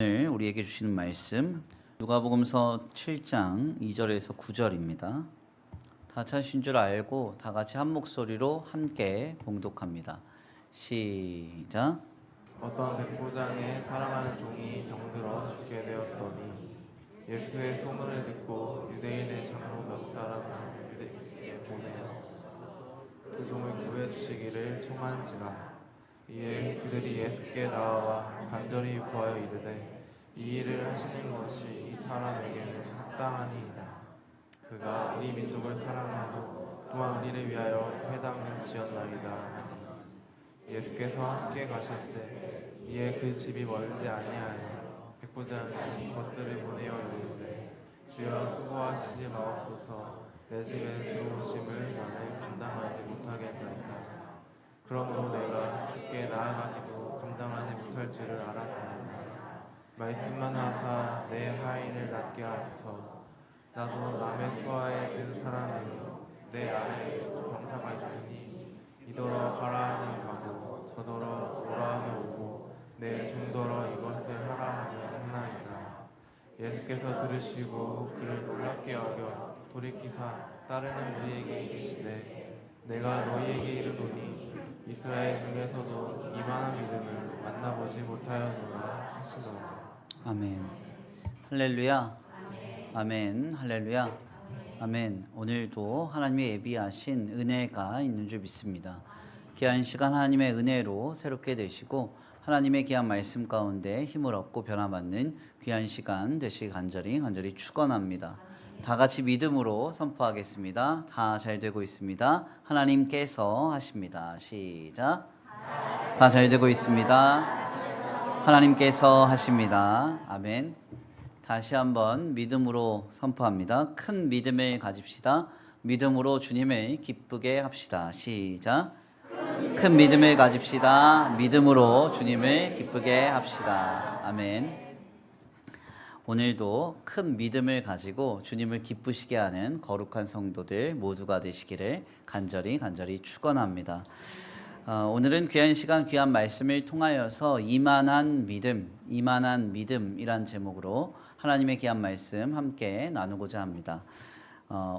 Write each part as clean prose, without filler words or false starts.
오늘 우리에게 주시는 말씀 누가복음서 7장 2절에서 9절입니다. 다 찾으신 줄 알고 다 같이 한 목소리로 함께 봉독합니다. 시작. 어떤 백부장의 사랑하는 종이 병들어 죽게 되었더니 예수의 소문을 듣고 유대인의 장로 몇 사람을 유대인에게 보내어 그 종을 구해 주시기를 청한지라. 이에 그들이 예수께 나와 간절히 구하여 이르되 이 일을 하시는 것이 이 사람에게는 합당하니이다. 그가 우리 민족을 사랑하고 또한 우리를 위하여 회당을 지었나이다 하니 예수께서 함께 가실새 이에 그 집이 멀지 아니하여 백부장이 것들을 보내어 이르되 주여 수고하시지 마옵소서. 내 집에 들어오심을 나는 감당하지 못하겠나이다. 그러므로 내가 주께 나아가기도 감당하지 못할 줄을 알았나이다. 말씀만 하사 내 하인을 낫게 하소서. 나도 남의 수하에 든 사람이 내 아래에 병사가 있으니 이더러 가라 하면 가고 저더러 오라 하면 오고 내 종더러 이것을 하라 하면 했나이다. 예수께서 들으시고 그를 놀랍게 여겨 돌이키사 따르는 무리에게 이르시되 내가 너희에게 이르노니 이스라엘 중에서도 이만한 믿음을 만나보지 못하였노라 하시더라. 아멘. 할렐루야. 아멘. 할렐루야. 아멘. 오늘도 하나님의 예비하신 은혜가 있는 줄 믿습니다. 귀한 시간 하나님의 은혜로 새롭게 되시고 하나님의 귀한 말씀 가운데 힘을 얻고 변화받는 귀한 시간 되시기 간절히 축원합니다. 다 같이 믿음으로 선포하겠습니다. 다 잘 되고 있습니다. 하나님께서 하십니다. 시작. 다 잘 되고 있습니다. 하나님께서 하십니다. 아멘. 다시 한번 믿음으로 선포합니다. 큰 믿음을 가집시다. 믿음으로 주님을 기쁘게 합시다. 시작. 큰 믿음을 가집시다. 믿음으로 주님을 기쁘게 합시다. 아멘. 오늘도 큰 믿음을 가지고 주님을 기쁘시게 하는 거룩한 성도들 모두가 되시기를 간절히 축원합니다. 오늘은 귀한 시간 귀한 말씀을 통하여서 이만한 믿음이란 제목으로 하나님의 귀한 말씀 함께 나누고자 합니다.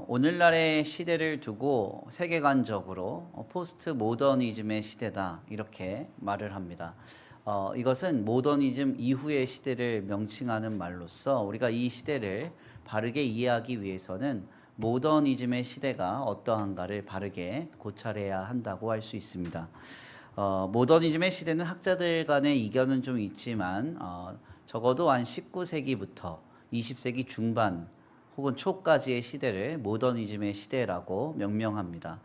오늘날의 시대를 두고 세계관적으로 포스트 모더니즘의 시대다 이렇게 말을 합니다. 이것은 모더니즘 이후의 시대를 명칭하는 말로서 우리가 이 시대를 바르게 이해하기 위해서는 모더니즘의 시대가 어떠한가를 바르게 고찰해야 한다고 할 수 있습니다. 모더니즘의 시대는 학자들 간의 이견은 좀 있지만 적어도 한 19세기부터 20세기 중반 혹은 초까지의 시대를 모더니즘의 시대라고 명명합니다.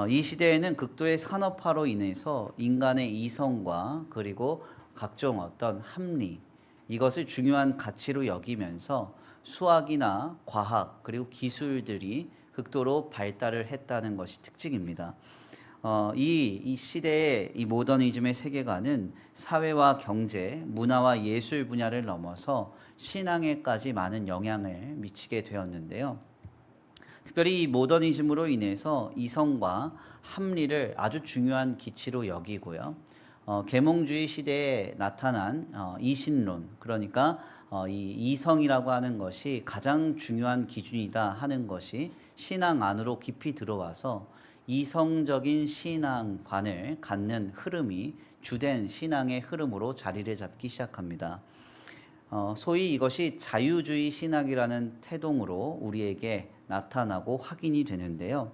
이 시대에는 극도의 산업화로 인해서 인간의 이성과 그리고 각종 어떤 합리 이것을 중요한 가치로 여기면서 수학이나 과학 그리고 기술들이 극도로 발달을 했다는 것이 특징입니다. 이 시대의 이 모더니즘의 세계관은 사회와 경제, 문화와 예술 분야를 넘어서 신앙에까지 많은 영향을 미치게 되었는데요. 특별히 이 모더니즘으로 인해서 이성과 합리를 아주 중요한 기치로 여기고요. 계몽주의 시대에 나타난 이신론, 그러니까 이 이성이라고 하는 것이 가장 중요한 기준이다 하는 것이 신앙 안으로 깊이 들어와서 이성적인 신앙관을 갖는 흐름이 주된 신앙의 흐름으로 자리를 잡기 시작합니다. 소위 이것이 자유주의 신학이라는 태동으로 우리에게 나타나고 확인이 되는데요.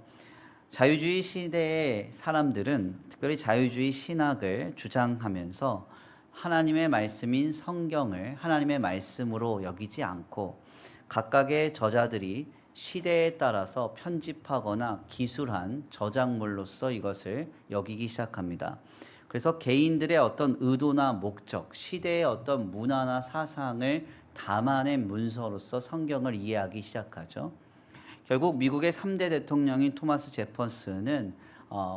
자유주의 시대의 사람들은 특별히 자유주의 신학을 주장하면서 하나님의 말씀인 성경을 하나님의 말씀으로 여기지 않고 각각의 저자들이 시대에 따라서 편집하거나 기술한 저작물로서 이것을 여기기 시작합니다. 그래서 개인들의 어떤 의도나 목적, 시대의 어떤 문화나 사상을 담아낸 문서로서 성경을 이해하기 시작하죠. 결국 미국의 3대 대통령인 토마스 제퍼슨은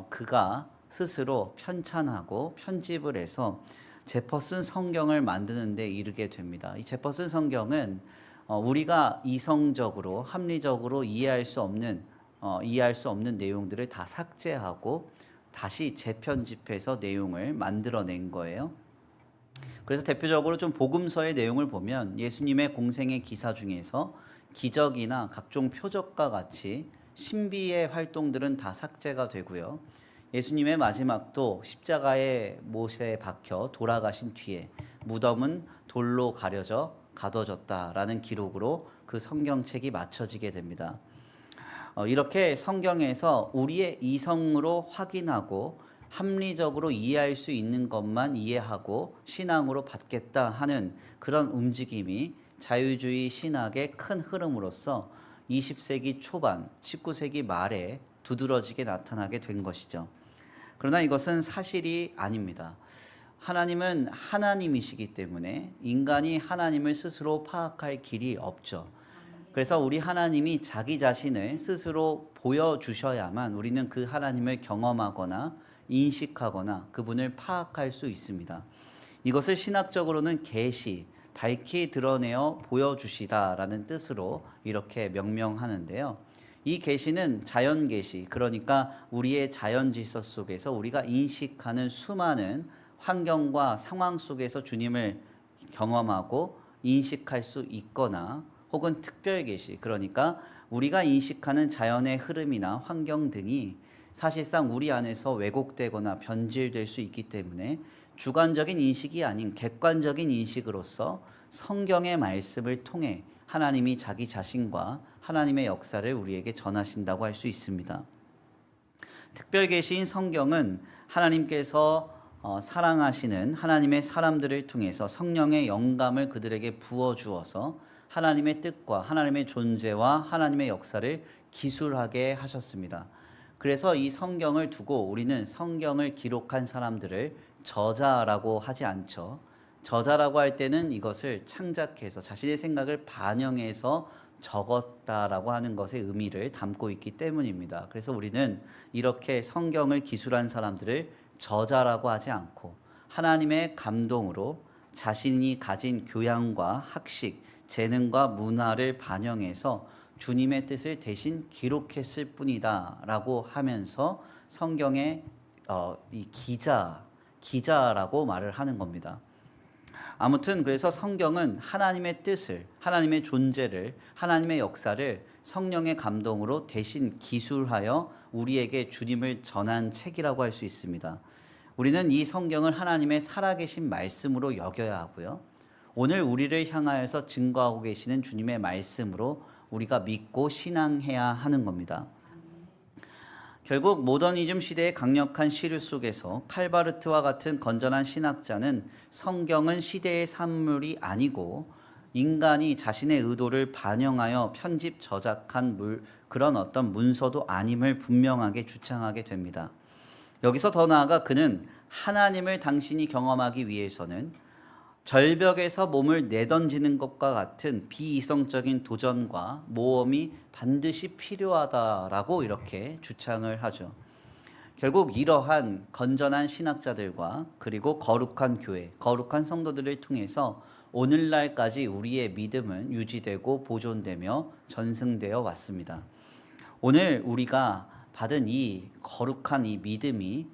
그가 스스로 편찬하고 편집을 해서 제퍼슨 성경을 만드는 데 이르게 됩니다. 이 제퍼슨 성경은 우리가 이성적으로 합리적으로 이해할 수 없는 내용들을 다 삭제하고 다시 재편집해서 내용을 만들어낸 거예요. 그래서 대표적으로 좀 복음서의 내용을 보면 예수님의 공생의 기사 중에서 기적이나 각종 표적과 같이 신비의 활동들은 다 삭제가 되고요. 예수님의 마지막도 십자가에 못에 박혀 돌아가신 뒤에 무덤은 돌로 가둬졌다라는 기록으로 그 성경책이 맞춰지게 됩니다. 이렇게 성경에서 우리의 이성으로 확인하고 합리적으로 이해할 수 있는 것만 이해하고 신앙으로 받겠다 하는 그런 움직임이 자유주의 신학의 큰 흐름으로서 20세기 초반, 19세기 말에 두드러지게 나타나게 된 것이죠. 그러나 이것은 사실이 아닙니다. 하나님은 하나님이시기 때문에 인간이 하나님을 스스로 파악할 길이 없죠. 그래서 우리 하나님이 자기 자신을 스스로 보여주셔야만 우리는 그 하나님을 경험하거나 인식하거나 그분을 파악할 수 있습니다. 이것을 신학적으로는 계시, 밝히 드러내어 보여주시다라는 뜻으로 이렇게 명명하는데요. 이 계시는 자연 계시, 그러니까 우리의 자연 질서 속에서 우리가 인식하는 수많은 환경과 상황 속에서 주님을 경험하고 인식할 수 있거나 혹은 특별 계시, 그러니까 우리가 인식하는 자연의 흐름이나 환경 등이 사실상 우리 안에서 왜곡되거나 변질될 수 있기 때문에 주관적인 인식이 아닌 객관적인 인식으로서 성경의 말씀을 통해 하나님이 자기 자신과 하나님의 역사를 우리에게 전하신다고 할 수 있습니다. 특별 계시인 성경은 하나님께서 사랑하시는 하나님의 사람들을 통해서 성령의 영감을 그들에게 부어주어서 하나님의 뜻과 하나님의 존재와 하나님의 역사를 기술하게 하셨습니다. 그래서 이 성경을 두고 우리는 성경을 기록한 사람들을 저자라고 하지 않죠. 저자라고 할 때는 이것을 창작해서 자신의 생각을 반영해서 적었다라고 하는 것의 의미를 담고 있기 때문입니다. 그래서 우리는 이렇게 성경을 기술한 사람들을 저자라고 하지 않고 하나님의 감동으로 자신이 가진 교양과 학식, 재능과 문화를 반영해서 주님의 뜻을 대신 기록했을 뿐이다라고 하면서 성경의 이 기자라고 말을 하는 겁니다. 아무튼 그래서 성경은 하나님의 뜻을, 하나님의 존재를, 하나님의 역사를 성령의 감동으로 대신 기술하여 우리에게 주님을 전한 책이라고 할 수 있습니다. 우리는 이 성경을 하나님의 살아계신 말씀으로 여겨야 하고요. 오늘 우리를 향하여서 증거하고 계시는 주님의 말씀으로 우리가 믿고 신앙해야 하는 겁니다. 결국 모더니즘 시대의 강력한 시류 속에서 칼바르트와 같은 건전한 신학자는 성경은 시대의 산물이 아니고 인간이 자신의 의도를 반영하여 편집 저작한 그런 어떤 문서도 아님을 분명하게 주장하게 됩니다. 여기서 더 나아가 그는 하나님을 당신이 경험하기 위해서는 절벽에서 몸을 내던지는 것과 같은 비이성적인 도전과 모험이 반드시 필요하다라고 이렇게 주장을 하죠. 결국 이러한 건전한 신학자들과 그리고 거룩한 교회, 거룩한 성도들을 통해서 오늘날까지 우리의 믿음은 유지되고 보존되며 전승되어 왔습니다. 오늘 우리가 받은 이 거룩한 이 믿음이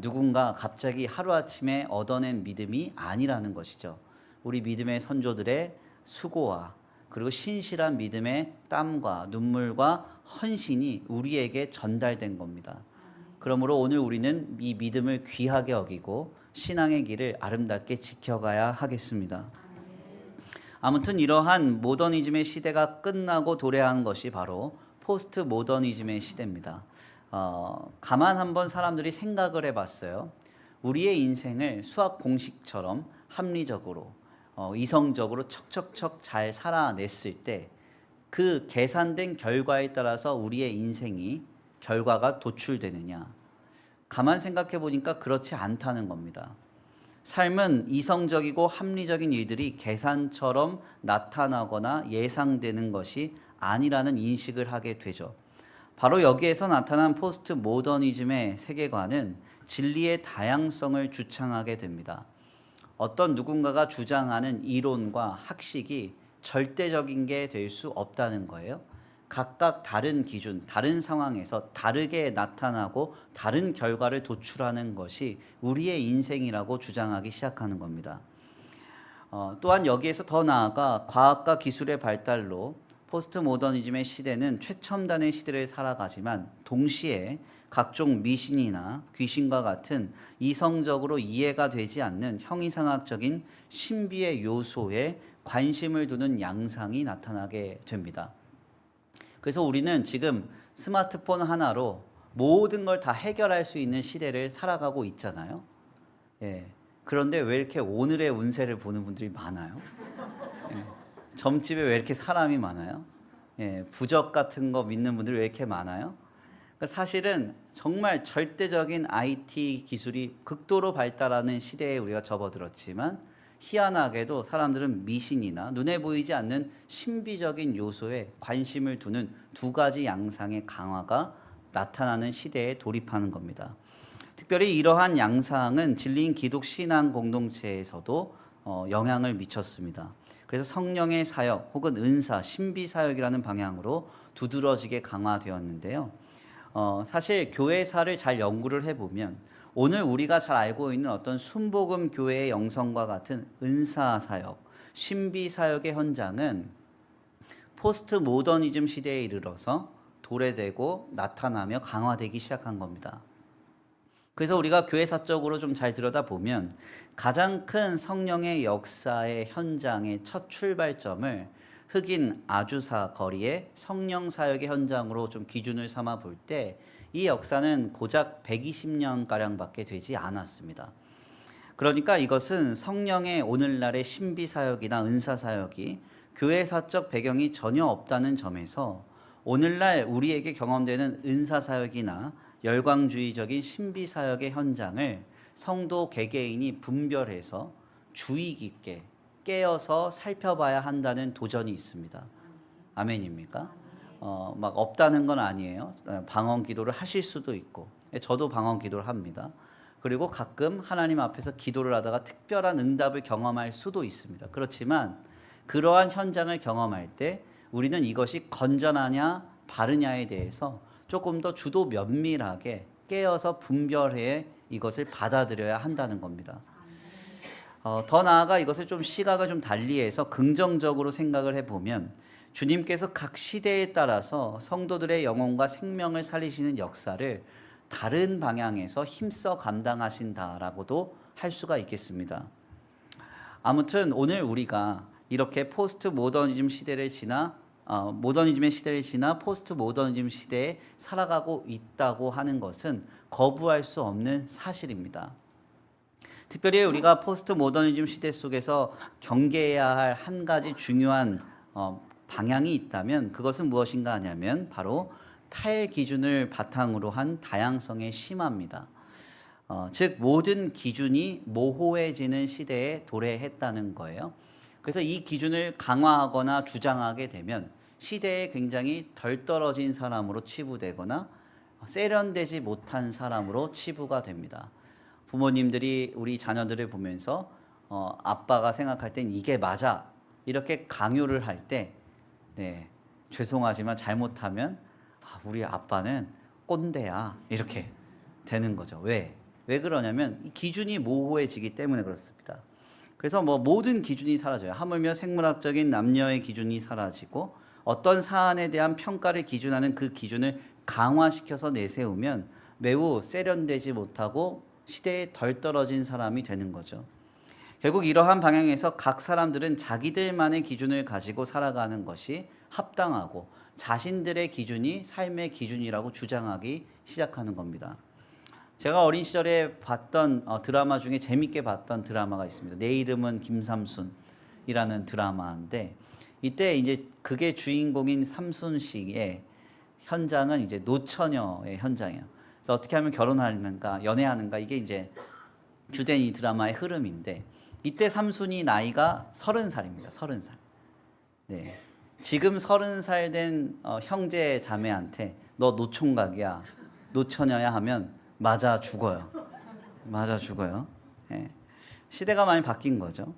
누군가 갑자기 하루아침에 얻어낸 믿음이 아니라는 것이죠. 우리 믿음의 선조들의 수고와 그리고 신실한 믿음의 땀과 눈물과 헌신이 우리에게 전달된 겁니다. 그러므로 오늘 우리는 이 믿음을 귀하게 여기고 신앙의 길을 아름답게 지켜가야 하겠습니다. 아무튼 이러한 모더니즘의 시대가 끝나고 도래한 것이 바로 포스트 모더니즘의 시대입니다. 가만 한번 사람들이 생각을 해봤어요. 우리의 인생을 수학 공식처럼 합리적으로 이성적으로 척척척 잘 살아냈을 때 그 계산된 결과에 따라서 우리의 인생이 결과가 도출되느냐, 가만 생각해 보니까 그렇지 않다는 겁니다. 삶은 이성적이고 합리적인 일들이 계산처럼 나타나거나 예상되는 것이 아니라는 인식을 하게 되죠. 바로 여기에서 나타난 포스트 모더니즘의 세계관은 진리의 다양성을 주창하게 됩니다. 어떤 누군가가 주장하는 이론과 학식이 절대적인 게 될 수 없다는 거예요. 각각 다른 기준, 다른 상황에서 다르게 나타나고 다른 결과를 도출하는 것이 우리의 인생이라고 주장하기 시작하는 겁니다. 또한 여기에서 더 나아가 과학과 기술의 발달로 포스트 모더니즘의 시대는 최첨단의 시대를 살아가지만 동시에 각종 미신이나 귀신과 같은 이성적으로 이해가 되지 않는 형이상학적인 신비의 요소에 관심을 두는 양상이 나타나게 됩니다. 그래서 우리는 지금 스마트폰 하나로 모든 걸 다 해결할 수 있는 시대를 살아가고 있잖아요. 예. 그런데 왜 이렇게 오늘의 운세를 보는 분들이 많아요? 예. 점집에 왜 이렇게 사람이 많아요? 예. 부적 같은 거 믿는 분들이 왜 이렇게 많아요? 그러니까 사실은 정말 절대적인 IT 기술이 극도로 발달하는 시대에 우리가 접어들었지만 희한하게도 사람들은 미신이나 눈에 보이지 않는 신비적인 요소에 관심을 두는 두 가지 양상의 강화가 나타나는 시대에 돌입하는 겁니다. 특별히 이러한 양상은 진리인 기독 신앙 공동체에서도 영향을 미쳤습니다. 그래서 성령의 사역 혹은 은사, 신비 사역이라는 방향으로 두드러지게 강화되었는데요. 사실 교회사를 잘 연구를 해보면 오늘 우리가 잘 알고 있는 어떤 순복음 교회의 영성과 같은 은사 사역, 신비 사역의 현장은 포스트 모더니즘 시대에 이르러서 도래되고 나타나며 강화되기 시작한 겁니다. 그래서 우리가 교회사적으로 좀 잘 들여다보면 가장 큰 성령의 역사의 현장의 첫 출발점을 흑인 아주사 거리의 성령 사역의 현장으로 좀 기준을 삼아 볼 때 이 역사는 고작 120년가량밖에 되지 않았습니다. 그러니까 이것은 성령의 오늘날의 신비 사역이나 은사 사역이 교회사적 배경이 전혀 없다는 점에서 오늘날 우리에게 경험되는 은사 사역이나 열광주의적인 신비 사역의 현장을 성도 개개인이 분별해서 주의 깊게 깨어서 살펴봐야 한다는 도전이 있습니다. 아멘입니까? 막 없다는 건 아니에요. 방언 기도를 하실 수도 있고, 저도 방언 기도를 합니다. 그리고 가끔 하나님 앞에서 기도를 하다가 특별한 응답을 경험할 수도 있습니다. 그렇지만 그러한 현장을 경험할 때 우리는 이것이 건전하냐 바르냐에 대해서 조금 더 주도 면밀하게 깨어서 분별해 이것을 받아들여야 한다는 겁니다. 더 나아가 이것을 좀 시각을 좀 달리해서 긍정적으로 생각을 해보면 주님께서 각 시대에 따라서 성도들의 영혼과 생명을 살리시는 역사를 다른 방향에서 힘써 감당하신다라고도 할 수가 있겠습니다. 아무튼 오늘 우리가 이렇게 포스트 모더니즘 시대를 지나 모더니즘의 시대를 지나 포스트 모더니즘 시대에 살아가고 있다고 하는 것은 거부할 수 없는 사실입니다. 특별히 우리가 포스트 모더니즘 시대 속에서 경계해야 할 한 가지 중요한 방향이 있다면 그것은 무엇인가 하냐면 바로 타일 기준을 바탕으로 한 다양성의 심화입니다. 즉 모든 기준이 모호해지는 시대에 도래했다는 거예요. 그래서 이 기준을 강화하거나 주장하게 되면 시대에 굉장히 덜 떨어진 사람으로 치부되거나 세련되지 못한 사람으로 치부가 됩니다. 부모님들이 우리 자녀들을 보면서 아빠가 생각할 땐 이게 맞아 이렇게 강요를 할 때 죄송하지만 잘못하면 우리 아빠는 꼰대야 이렇게 되는 거죠. 왜 그러냐면 이 기준이 모호해지기 때문에 그렇습니다. 그래서 모든 기준이 사라져요. 하물며 생물학적인 남녀의 기준이 사라지고 어떤 사안에 대한 평가를 기준하는 그 기준을 강화시켜서 내세우면 매우 세련되지 못하고 시대에 덜 떨어진 사람이 되는 거죠. 결국 이러한 방향에서 각 사람들은 자기들만의 기준을 가지고 살아가는 것이 합당하고 자신들의 기준이 삶의 기준이라고 주장하기 시작하는 겁니다. 제가 어린 시절에 봤던 드라마 중에 재밌게 봤던 드라마가 있습니다. 내 이름은 김삼순이라는 드라마인데 이때 이제 그게 주인공인 삼순 씨의 현장은 이제 노처녀의 현장이에요. 그래서 어떻게 하면 결혼하는가, 연애하는가 이게 이제 주된 이 드라마의 흐름인데 이때 삼순이 나이가 30살입니다. 30살. 네. 지금 30살 된 형제 자매한테 너 노총각이야, 노처녀야 하면 맞아 죽어요. 맞아 죽어요. 네. 시대가 많이 바뀐 거죠.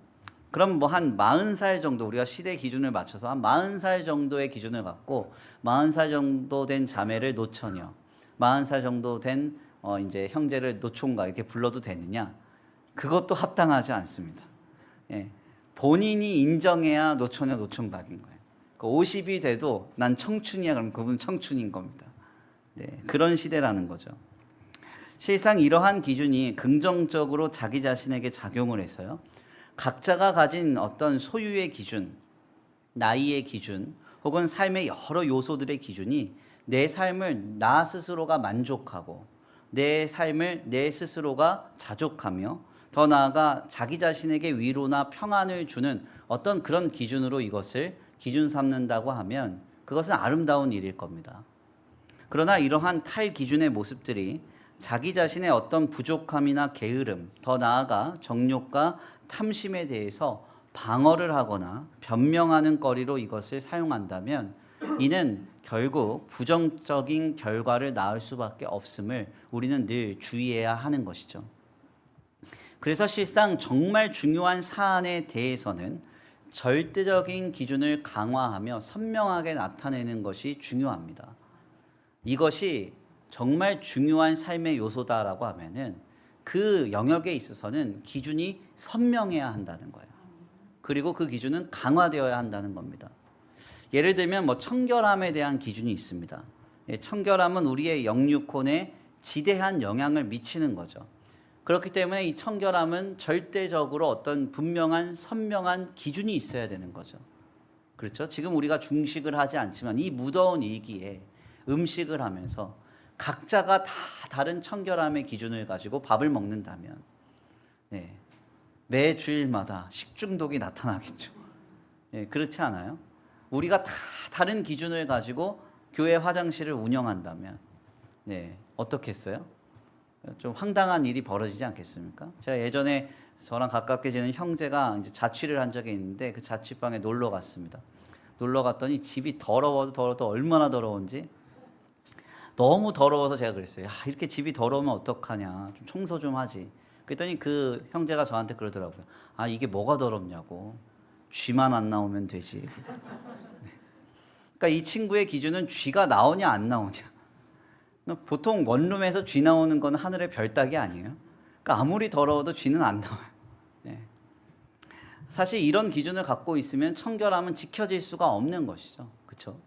그럼 한 40살 정도 우리가 시대 기준을 맞춰서 한 40살 정도의 기준을 갖고 40살 정도 된 자매를 노처녀, 40살 정도 된 이제 형제를 노총각 이렇게 불러도 되느냐? 그것도 합당하지 않습니다. 예. 본인이 인정해야 노처녀 노총각인 거예요. 50이 돼도 난 청춘이야 그럼 그분은 청춘인 겁니다. 네, 그런 시대라는 거죠. 실상 이러한 기준이 긍정적으로 자기 자신에게 작용을 해서요. 각자가 가진 어떤 소유의 기준, 나이의 기준, 혹은 삶의 여러 요소들의 기준이 내 삶을 나 스스로가 만족하고 내 삶을 내 스스로가 자족하며 더 나아가 자기 자신에게 위로나 평안을 주는 어떤 그런 기준으로 이것을 기준 삼는다고 하면 그것은 아름다운 일일 겁니다. 그러나 이러한 탈기준의 모습들이 자기 자신의 어떤 부족함이나 게으름, 더 나아가 정욕과 탐심에 대해서 방어를 하거나 변명하는 거리로 이것을 사용한다면 이는 결국 부정적인 결과를 낳을 수밖에 없음을 우리는 늘 주의해야 하는 것이죠. 그래서 실상 정말 중요한 사안에 대해서는 절대적인 기준을 강화하며 선명하게 나타내는 것이 중요합니다. 이것이 정말 중요한 삶의 요소다라고 하면은 그 영역에 있어서는 기준이 선명해야 한다는 거예요. 그리고 그 기준은 강화되어야 한다는 겁니다. 예를 들면 청결함에 대한 기준이 있습니다. 청결함은 우리의 영육혼에 지대한 영향을 미치는 거죠. 그렇기 때문에 이 청결함은 절대적으로 어떤 분명한 선명한 기준이 있어야 되는 거죠. 그렇죠? 지금 우리가 중식을 하지 않지만 이 무더운 일기에 음식을 하면서 각자가 다 다른 청결함의 기준을 가지고 밥을 먹는다면 매 주일마다 식중독이 나타나겠죠. 그렇지 않아요? 우리가 다 다른 기준을 가지고 교회 화장실을 운영한다면 어떻겠어요? 좀 황당한 일이 벌어지지 않겠습니까? 제가 예전에 저랑 가깝게 지낸 형제가 이제 자취를 한 적이 있는데 그 자취방에 놀러 갔습니다. 놀러 갔더니 집이 더러워도 얼마나 더러운지 너무 더러워서 제가 그랬어요. 이렇게 집이 더러우면 어떡하냐. 좀 청소 좀 하지. 그랬더니 그 형제가 저한테 그러더라고요. 이게 뭐가 더럽냐고. 쥐만 안 나오면 되지. 그러니까 이 친구의 기준은 쥐가 나오냐 안 나오냐. 보통 원룸에서 쥐 나오는 건 하늘의 별 따기 아니에요? 그러니까 아무리 더러워도 쥐는 안 나와요. 사실 이런 기준을 갖고 있으면 청결함은 지켜질 수가 없는 것이죠. 그렇죠?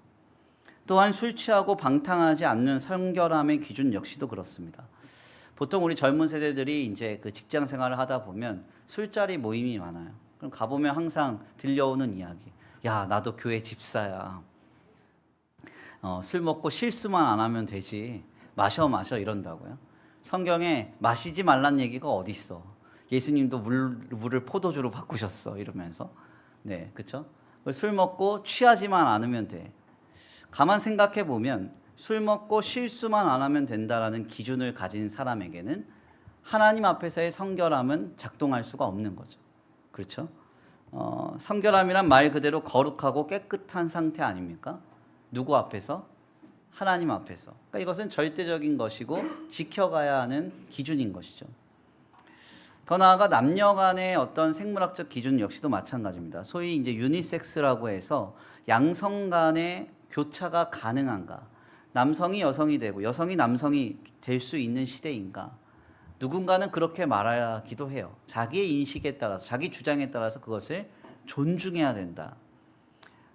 또한 술 취하고 방탕하지 않는 성결함의 기준 역시도 그렇습니다. 보통 우리 젊은 세대들이 이제 그 직장 생활을 하다 보면 술자리 모임이 많아요. 그럼 가보면 항상 들려오는 이야기. 야, 나도 교회 집사야. 술 먹고 실수만 안 하면 되지. 마셔 이런다고요. 성경에 마시지 말란 얘기가 어디 있어? 예수님도 물을 포도주로 바꾸셨어 이러면서. 그렇죠? 술 먹고 취하지만 않으면 돼. 가만 생각해 보면 술 먹고 실수만 안 하면 된다라는 기준을 가진 사람에게는 하나님 앞에서의 성결함은 작동할 수가 없는 거죠. 그렇죠? 성결함이란 말 그대로 거룩하고 깨끗한 상태 아닙니까? 누구 앞에서? 하나님 앞에서. 그러니까 이것은 절대적인 것이고 지켜가야 하는 기준인 것이죠. 더 나아가 남녀 간의 어떤 생물학적 기준 역시도 마찬가지입니다. 소위 이제 유니섹스라고 해서 양성 간의 교차가 가능한가? 남성이 여성이 되고 여성이 남성이 될 수 있는 시대인가? 누군가는 그렇게 말하기도 해요. 자기의 인식에 따라서, 자기 주장에 따라서 그것을 존중해야 된다.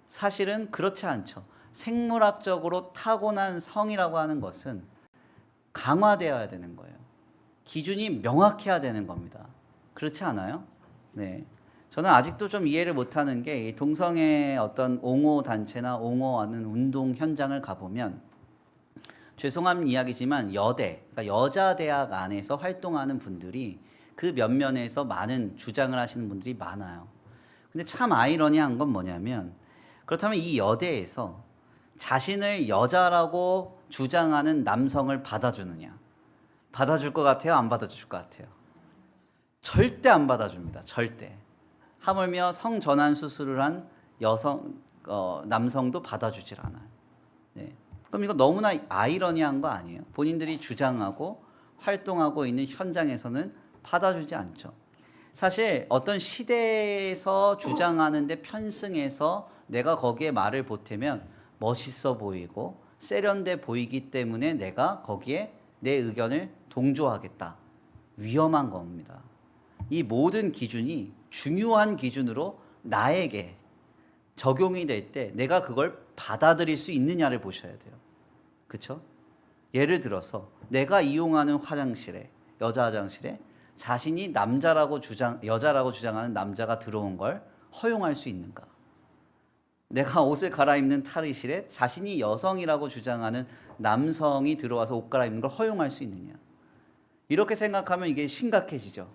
사실은 그렇지 않죠. 생물학적으로 타고난 성이라고 하는 것은 강화되어야 되는 거예요. 기준이 명확해야 되는 겁니다. 그렇지 않아요? 저는 아직도 좀 이해를 못하는 게 동성애 어떤 옹호 단체나 옹호하는 운동 현장을 가보면 죄송한 이야기지만 그러니까 여자 대학 안에서 활동하는 분들이 그 면면에서 많은 주장을 하시는 분들이 많아요. 근데 참 아이러니한 건 뭐냐면 그렇다면 이 여대에서 자신을 여자라고 주장하는 남성을 받아주느냐? 받아줄 것 같아요? 안 받아줄 것 같아요? 절대 안 받아줍니다. 절대. 하물며 성전환 수술을 한 남성도 받아주질 않아요. 그럼 이거 너무나 아이러니한 거 아니에요? 본인들이 주장하고 활동하고 있는 현장에서는 받아주지 않죠. 사실 어떤 시대에서 주장하는데 편승해서 내가 거기에 말을 보태면 멋있어 보이고 세련돼 보이기 때문에 내가 거기에 내 의견을 동조하겠다. 위험한 겁니다. 이 모든 기준이 중요한 기준으로 나에게 적용이 될 때 내가 그걸 받아들일 수 있느냐를 보셔야 돼요. 그렇죠? 예를 들어서 내가 이용하는 화장실에, 여자 화장실에 자신이 여자라고 주장하는 남자가 들어온 걸 허용할 수 있는가? 내가 옷을 갈아입는 탈의실에 자신이 여성이라고 주장하는 남성이 들어와서 옷 갈아입는 걸 허용할 수 있느냐? 이렇게 생각하면 이게 심각해지죠.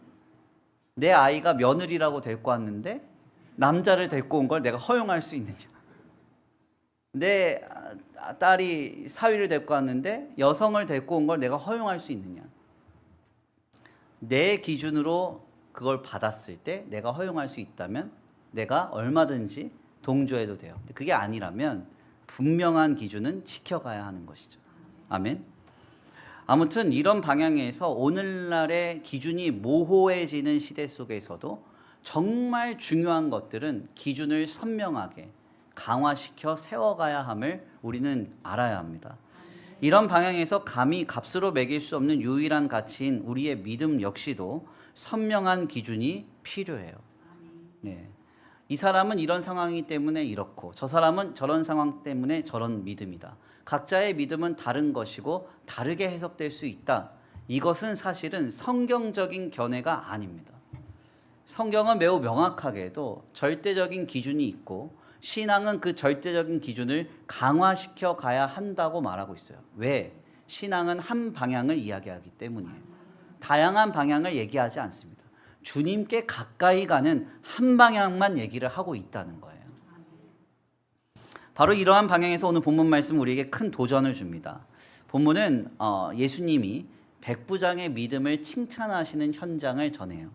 내 아이가 며느리라고 데리고 왔는데 남자를 데리고 온 걸 내가 허용할 수 있느냐? 내 딸이 사위를 데리고 왔는데 여성을 데리고 온 걸 내가 허용할 수 있느냐? 내 기준으로 그걸 받았을 때 내가 허용할 수 있다면 내가 얼마든지 동조해도 돼요. 근데 그게 아니라면 분명한 기준은 지켜가야 하는 것이죠. 아멘. 아무튼 이런 방향에서 오늘날의 기준이 모호해지는 시대 속에서도 정말 중요한 것들은 기준을 선명하게 강화시켜 세워가야 함을 우리는 알아야 합니다. 이런 방향에서 감히 값으로 매길 수 없는 유일한 가치인 우리의 믿음 역시도 선명한 기준이 필요해요. 네. 이 사람은 이런 상황이기 때문에 이렇고 저 사람은 저런 상황 때문에 저런 믿음이다. 각자의 믿음은 다른 것이고 다르게 해석될 수 있다. 이것은 사실은 성경적인 견해가 아닙니다. 성경은 매우 명확하게도 절대적인 기준이 있고 신앙은 그 절대적인 기준을 강화시켜 가야 한다고 말하고 있어요. 왜? 신앙은 한 방향을 이야기하기 때문이에요. 다양한 방향을 얘기하지 않습니다. 주님께 가까이 가는 한 방향만 얘기를 하고 있다는 거예요. 바로 이러한 방향에서 오늘 본문 말씀 우리에게 큰 도전을 줍니다. 본문은 예수님이 백부장의 믿음을 칭찬하시는 현장을 전해요.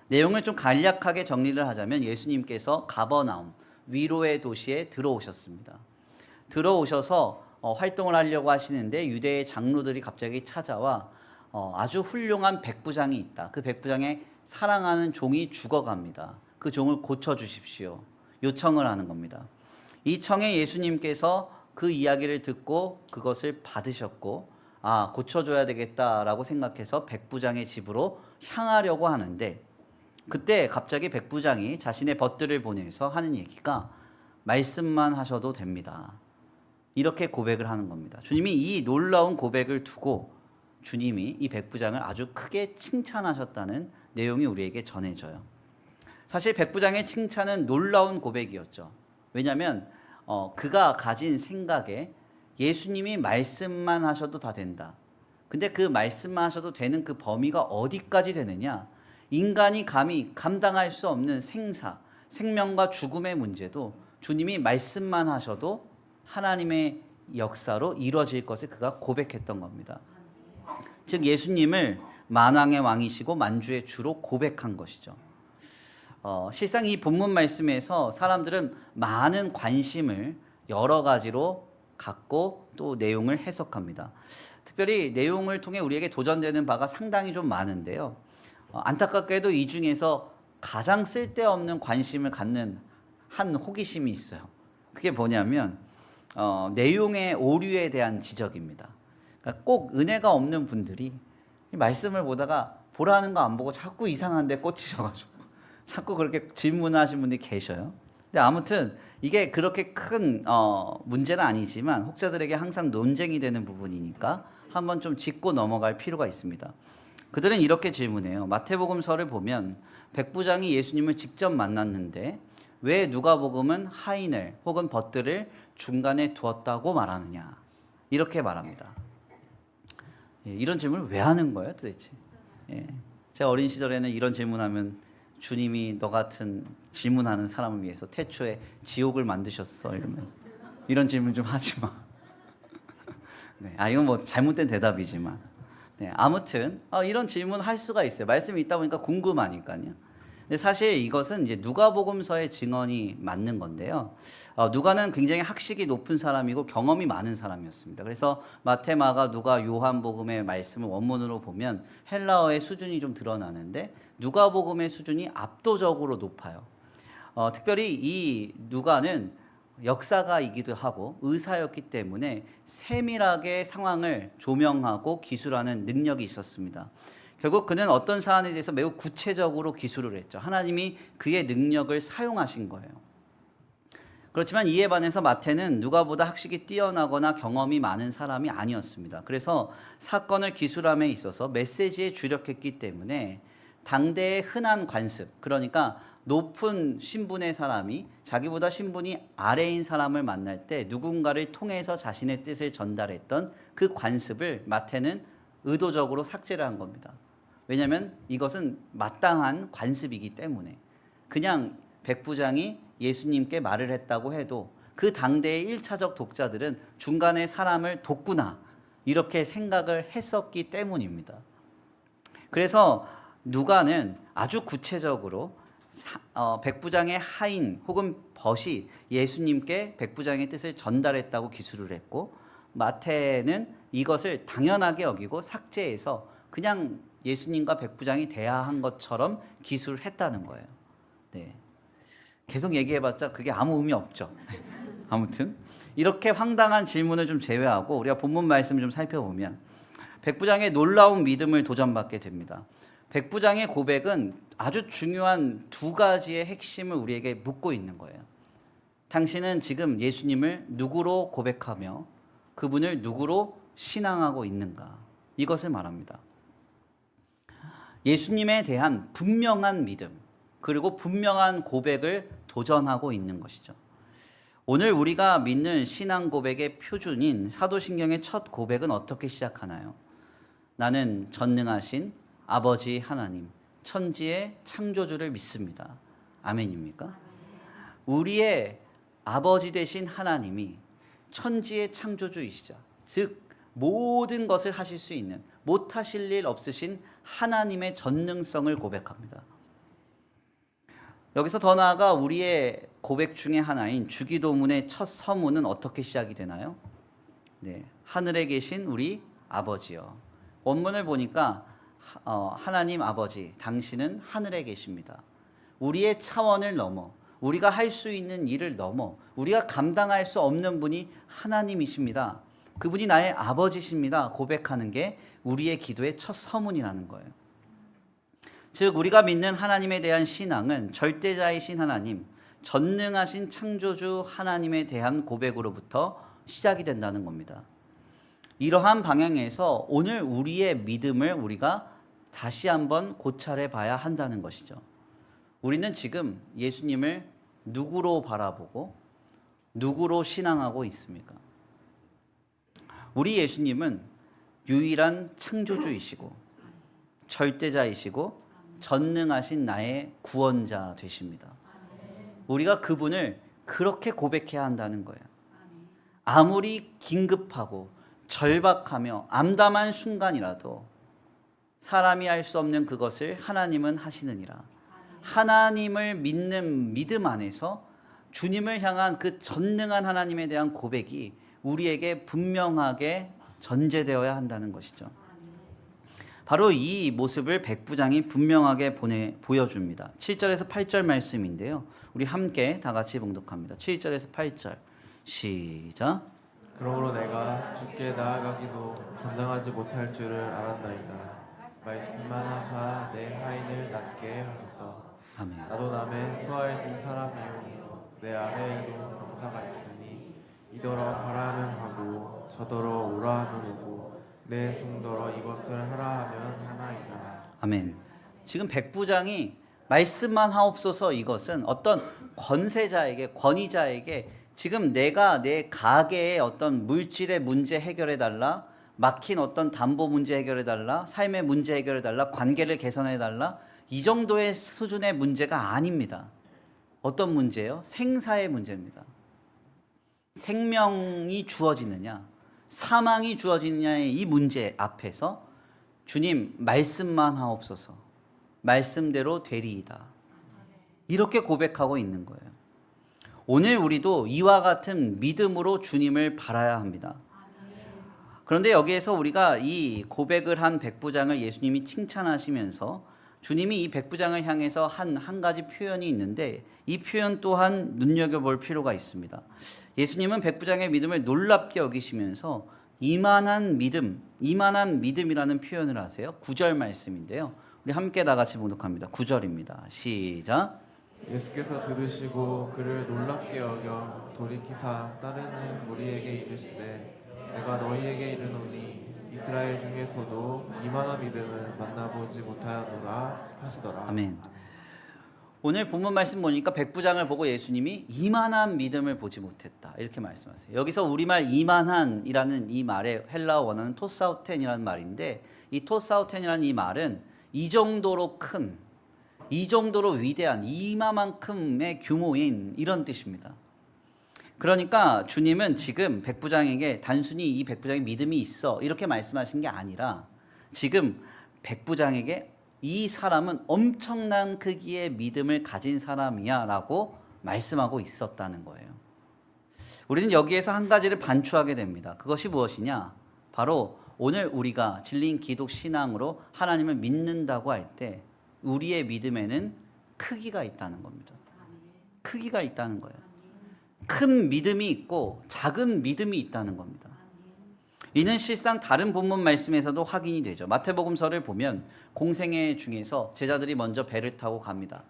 내용을 좀 간략하게 정리를 하자면 예수님께서 가버나움, 위로의 도시에 들어오셨습니다. 들어오셔서 활동을 하려고 하시는데 유대의 장로들이 갑자기 찾아와 아주 훌륭한 백부장이 있다. 그 백부장의 사랑하는 종이 죽어갑니다. 그 종을 고쳐주십시오. 요청을 하는 겁니다. 이 청에 예수님께서 그 이야기를 듣고 그것을 받으셨고 고쳐줘야 되겠다라고 생각해서 백부장의 집으로 향하려고 하는데 그때 갑자기 백부장이 자신의 벗들을 보내서 하는 얘기가 말씀만 하셔도 됩니다. 이렇게 고백을 하는 겁니다. 주님이 이 놀라운 고백을 두고 주님이 이 백부장을 아주 크게 칭찬하셨다는 내용이 우리에게 전해져요. 사실 백부장의 칭찬은 놀라운 고백이었죠. 왜냐하면 그가 가진 생각에 예수님이 말씀만 하셔도 다 된다. 근데 그 말씀만 하셔도 되는 그 범위가 어디까지 되느냐? 인간이 감히 감당할 수 없는 생명과 죽음의 문제도 주님이 말씀만 하셔도 하나님의 역사로 이루어질 것을 그가 고백했던 겁니다. 즉 예수님을 만왕의 왕이시고 만주의 주로 고백한 것이죠. 실상 이 본문 말씀에서 사람들은 많은 관심을 여러 가지로 갖고 또 내용을 해석합니다. 특별히 내용을 통해 우리에게 도전되는 바가 상당히 좀 많은데요. 안타깝게도 이 중에서 가장 쓸데없는 관심을 갖는 한 호기심이 있어요. 그게 뭐냐면 내용의 오류에 대한 지적입니다. 그러니까 꼭 은혜가 없는 분들이 말씀을 보다가 보라는 거 안 보고 자꾸 이상한 데 꽂히셔가지고 자꾸 그렇게 질문하시는 분들이 계셔요. 근데 아무튼 이게 그렇게 큰 문제는 아니지만 혹자들에게 항상 논쟁이 되는 부분이니까 한번 좀 짚고 넘어갈 필요가 있습니다. 그들은 이렇게 질문해요. 마태복음서를 보면 백부장이 예수님을 직접 만났는데 왜 누가복음은 하인을 혹은 벗들을 중간에 두었다고 말하느냐? 이렇게 말합니다. 이런 질문을 왜 하는 거예요 도대체? 제가 어린 시절에는 이런 질문하면 주님이 너 같은 질문하는 사람을 위해서 태초에 지옥을 만드셨어 이러면서 이런 질문 좀 하지 마. 이건 뭐 잘못된 대답이지만 아무튼 이런 질문 할 수가 있어요. 말씀이 있다 보니까 궁금하니까요. 근데 사실 이것은 이제 누가복음서의 증언이 맞는 건데요. 누가는 굉장히 학식이 높은 사람이고 경험이 많은 사람이었습니다. 그래서 마태, 마가, 누가, 요한복음의 말씀을 원문으로 보면 헬라어의 수준이 좀 드러나는데 누가복음의 수준이 압도적으로 높아요. 특별히 이 누가는 역사가이기도 하고 의사였기 때문에 세밀하게 상황을 조명하고 기술하는 능력이 있었습니다. 결국 그는 어떤 사안에 대해서 매우 구체적으로 기술을 했죠. 하나님이 그의 능력을 사용하신 거예요. 그렇지만 이에 반해서 마태는 누가보다 학식이 뛰어나거나 경험이 많은 사람이 아니었습니다. 그래서 사건을 기술함에 있어서 메시지에 주력했기 때문에 당대의 흔한 관습, 그러니까 높은 신분의 사람이 자기보다 신분이 아래인 사람을 만날 때 누군가를 통해서 자신의 뜻을 전달했던 그 관습을 마태는 의도적으로 삭제를 한 겁니다. 왜냐하면 이것은 마땅한 관습이기 때문에. 그냥 백부장이 예수님께 말을 했다고 해도 그 당대의 1차적 독자들은 중간에 사람을 돕구나 이렇게 생각을 했었기 때문입니다. 그래서 누가는 아주 구체적으로 백부장의 하인 혹은 벗이 예수님께 백부장의 뜻을 전달했다고 기술을 했고, 마태는 이것을 당연하게 여기고 삭제해서 그냥 예수님과 백부장이 대화한 것처럼 기술을 했다는 거예요. 네. 계속 얘기해봤자 그게 아무 의미 없죠. 아무튼 이렇게 황당한 질문을 좀 제외하고 우리가 본문 말씀을 좀 살펴보면 백부장의 놀라운 믿음을 도전받게 됩니다. 백부장의 고백은 아주 중요한 두 가지의 핵심을 우리에게 묻고 있는 거예요. 당신은 지금 예수님을 누구로 고백하며 그분을 누구로 신앙하고 있는가? 이것을 말합니다. 예수님에 대한 분명한 믿음, 그리고 분명한 고백을 도전하고 있는 것이죠. 오늘 우리가 믿는 신앙 고백의 표준인 사도신경의 첫 고백은 어떻게 시작하나요? 나는 전능하신 아버지 하나님, 천지의 창조주를 믿습니다. 아멘입니까? 우리의 아버지 되신 하나님이 천지의 창조주이시자, 즉 모든 것을 하실 수 있는, 못하실 일 없으신 하나님의 전능성을 고백합니다. 여기서 더 나아가 우리의 고백 중에 하나인 주기도문의 첫 서문은 어떻게 시작이 되나요? 네, 하늘에 계신 우리 아버지요. 원문을 보니까 하나님 아버지, 당신은 하늘에 계십니다. 우리의 차원을 넘어, 우리가 할 수 있는 일을 넘어 우리가 감당할 수 없는 분이 하나님이십니다. 그분이 나의 아버지십니다. 고백하는 게 우리의 기도의 첫 서문이라는 거예요. 즉 우리가 믿는 하나님에 대한 신앙은 절대자이신 하나님, 전능하신 창조주 하나님에 대한 고백으로부터 시작이 된다는 겁니다. 이러한 방향에서 오늘 우리의 믿음을 우리가 다시 한번 고찰해 봐야 한다는 것이죠. 우리는 지금 예수님을 누구로 바라보고 누구로 신앙하고 있습니까? 우리 예수님은 유일한 창조주이시고 절대자이시고 전능하신 나의 구원자 되십니다. 우리가 그분을 그렇게 고백해야 한다는 거예요. 아무리 긴급하고 절박하며 암담한 순간이라도 사람이 할 수 없는 그것을 하나님은 하시느니라. 하나님을 믿는 믿음 안에서 주님을 향한 그 전능한 하나님에 대한 고백이 우리에게 분명하게 전제되어야 한다는 것이죠. 바로 이 모습을 백부장이 분명하게 보여줍니다. 7절에서 8절 말씀인데요. 우리 함께 다 같이 봉독합니다. 7절에서 8절 시작. 그러므로 내가 주께 나아가기도 감당하지 못할 줄을 알았나이다. 말씀만 하사 내 하인을 낫게 하소서. 아멘. 나도 남의 수하여진 사람이요 내 아래에도 병사가 있으니 이더러 가라 하면 가고 저더러 오라 하면 오고 내 종더러 이것을 하라 하면 하나이다. 아멘. 지금 백부장이 말씀만 하옵소서, 이것은 어떤 권세자에게, 권위자에게 지금 내가 내 가게의 어떤 물질의 문제 해결해 달라, 막힌 어떤 담보 문제 해결해 달라, 삶의 문제 해결해 달라, 관계를 개선해 달라, 이 정도의 수준의 문제가 아닙니다. 어떤 문제예요? 생사의 문제입니다. 생명이 주어지느냐, 사망이 주어지느냐의 이 문제 앞에서 주님 말씀만 하옵소서, 말씀대로 되리이다, 이렇게 고백하고 있는 거예요. 오늘 우리도 이와 같은 믿음으로 주님을 바라야 합니다. 그런데 여기에서 우리가 이 고백을 한 백부장을 예수님이 칭찬하시면서 주님이 이 백부장을 향해서 한 가지 표현이 있는데, 이 표현 또한 눈여겨볼 필요가 있습니다. 예수님은 백부장의 믿음을 놀랍게 여기시면서 이만한 믿음, 이만한 믿음이라는 표현을 하세요. 9절 말씀인데요. 우리 함께 다 같이 봉독합니다. 9절입니다. 시작. 예수께서 들으시고 그를 놀랍게 여겨 돌이키사 따르는 무리에게 이르시되 내가 너희에게 이르노니 이스라엘 중에서도 이만한 믿음은 만나보지 못하였노라 하시더라. 아멘. 오늘 본문 말씀 보니까 백부장을 보고 예수님이 이만한 믿음을 보지 못했다 이렇게 말씀하세요. 여기서 우리말 이만한이라는 이 말의 헬라어 원어는 토사우텐이라는 말인데 이 토사우텐이라는 이 말은 이 정도로 큰, 이 정도로 위대한, 이마만큼의 규모인 이런 뜻입니다. 그러니까 주님은 지금 백부장에게 단순히 이 백부장의 믿음이 있어 이렇게 말씀하신 게 아니라 지금 백부장에게 이 사람은 엄청난 크기의 믿음을 가진 사람이야 라고 말씀하고 있었다는 거예요. 우리는 여기에서 한 가지를 반추하게 됩니다. 그것이 무엇이냐? 바로 오늘 우리가 진리인 기독 신앙으로 하나님을 믿는다고 할 때 우리의 믿음에는 크기가 있다는 겁니다. 크기가 있다는 거예요. 큰 믿음이 있고 작은 믿음이 있다는 겁니다. 이는 실상 다른 본문 말씀에서도 확인이 되죠. 마태복음서를 보면 공생애 중에서 제자들이 먼저 배를 타고 갑니다.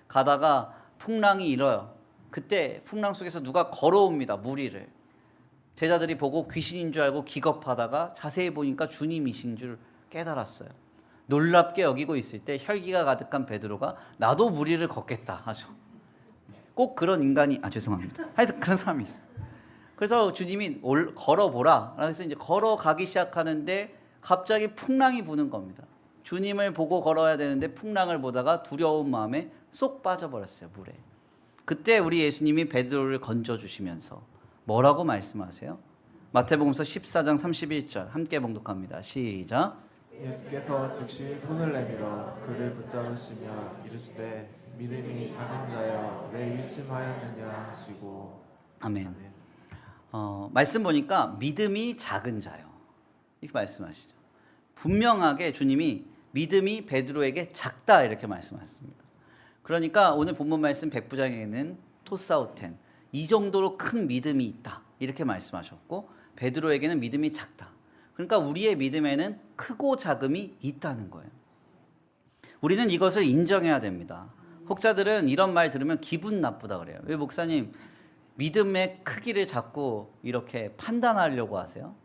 가다가 풍랑이 일어요. 그때 풍랑 속에서 누가 걸어옵니다. 무리를. 제자들이 보고 귀신인 줄 알고 기겁하다가 자세히 보니까 주님이신 줄 깨달았어요. 놀랍게 여기고 있을 때 혈기가 가득한 베드로가 나도 무리를 걷겠다 하죠. 꼭 그런 인간이 죄송합니다. 하여튼 그런 사람이 있어요. 그래서 주님이 걸어보라. 그래서 이제 걸어가기 시작하는데 갑자기 풍랑이 부는 겁니다. 주님을 보고 걸어야 되는데 풍랑을 보다가 두려운 마음에 쏙 빠져버렸어요. 물에. 그때 우리 예수님이 베드로를 건져주시면서 뭐라고 말씀하세요? 마태복음서 14장 31절 함께 봉독합니다. 시작. 예수께서 즉시 손을 내밀어 그를 붙잡으시며 이르시되 믿음이 작은 자여 왜 의심하였느냐 하시고. 아멘. 말씀 보니까 믿음이 작은 자요 이렇게 말씀하시죠. 분명하게 주님이 믿음이 베드로에게 작다 이렇게 말씀하셨습니다. 그러니까 오늘 본문 말씀 백부장에게는 토사우텐 이 정도로 큰 믿음이 있다 이렇게 말씀하셨고 베드로에게는 믿음이 작다. 그러니까 우리의 믿음에는 크고 작음이 있다는 거예요. 우리는 이것을 인정해야 됩니다. 혹자들은 이런 말 들으면 기분 나쁘다 그래요. 왜 목사님 믿음의 크기를 자꾸 이렇게 판단하려고 하세요?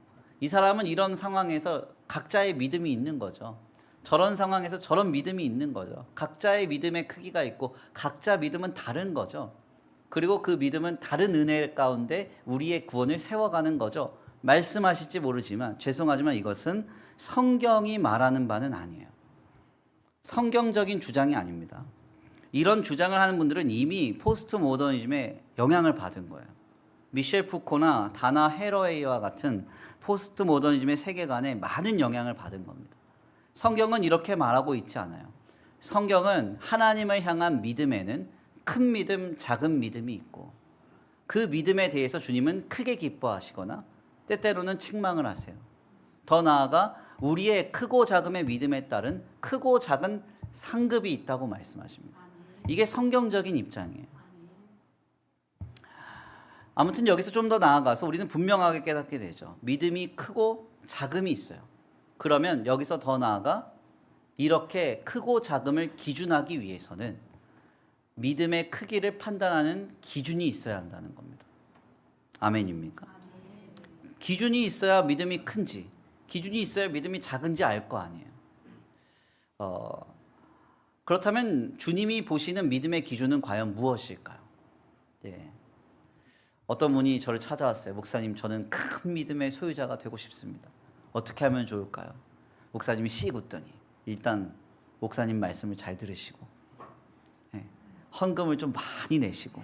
이 사람은 이런 상황에서 각자의 믿음이 있는 거죠. 저런 상황에서 저런 믿음이 있는 거죠. 각자의 믿음의 크기가 있고 각자 믿음은 다른 거죠. 그리고 그 믿음은 다른 은혜 가운데 우리의 구원을 세워가는 거죠. 말씀하실지 모르지만 죄송하지만 이것은 성경이 말하는 바는 아니에요. 성경적인 주장이 아닙니다. 이런 주장을 하는 분들은 이미 포스트 모더니즘에 영향을 받은 거예요. 미셸 푸코나 다나 헤러웨이와 같은 포스트 모더니즘의 세계관에 많은 영향을 받은 겁니다. 성경은 이렇게 말하고 있지 않아요. 성경은 하나님을 향한 믿음에는 큰 믿음, 작은 믿음이 있고 그 믿음에 대해서 주님은 크게 기뻐하시거나 때때로는 책망을 하세요. 더 나아가 우리의 크고 작음의 믿음에 따른 크고 작은 상급이 있다고 말씀하십니다. 이게 성경적인 입장이에요. 아무튼 여기서 좀 더 나아가서 우리는 분명하게 깨닫게 되죠. 믿음이 크고 작음이 있어요. 그러면 여기서 더 나아가 이렇게 크고 작음을 기준하기 위해서는 믿음의 크기를 판단하는 기준이 있어야 한다는 겁니다. 아멘입니까? 기준이 있어야 믿음이 큰지, 기준이 있어야 믿음이 작은지 알 거 아니에요. 그렇다면 주님이 보시는 믿음의 기준은 과연 무엇일까요? 네. 어떤 분이 저를 찾아왔어요. 목사님, 저는 큰 믿음의 소유자가 되고 싶습니다. 어떻게 하면 좋을까요? 목사님이 씩 웃더니 일단 목사님 말씀을 잘 들으시고 헌금을 좀 많이 내시고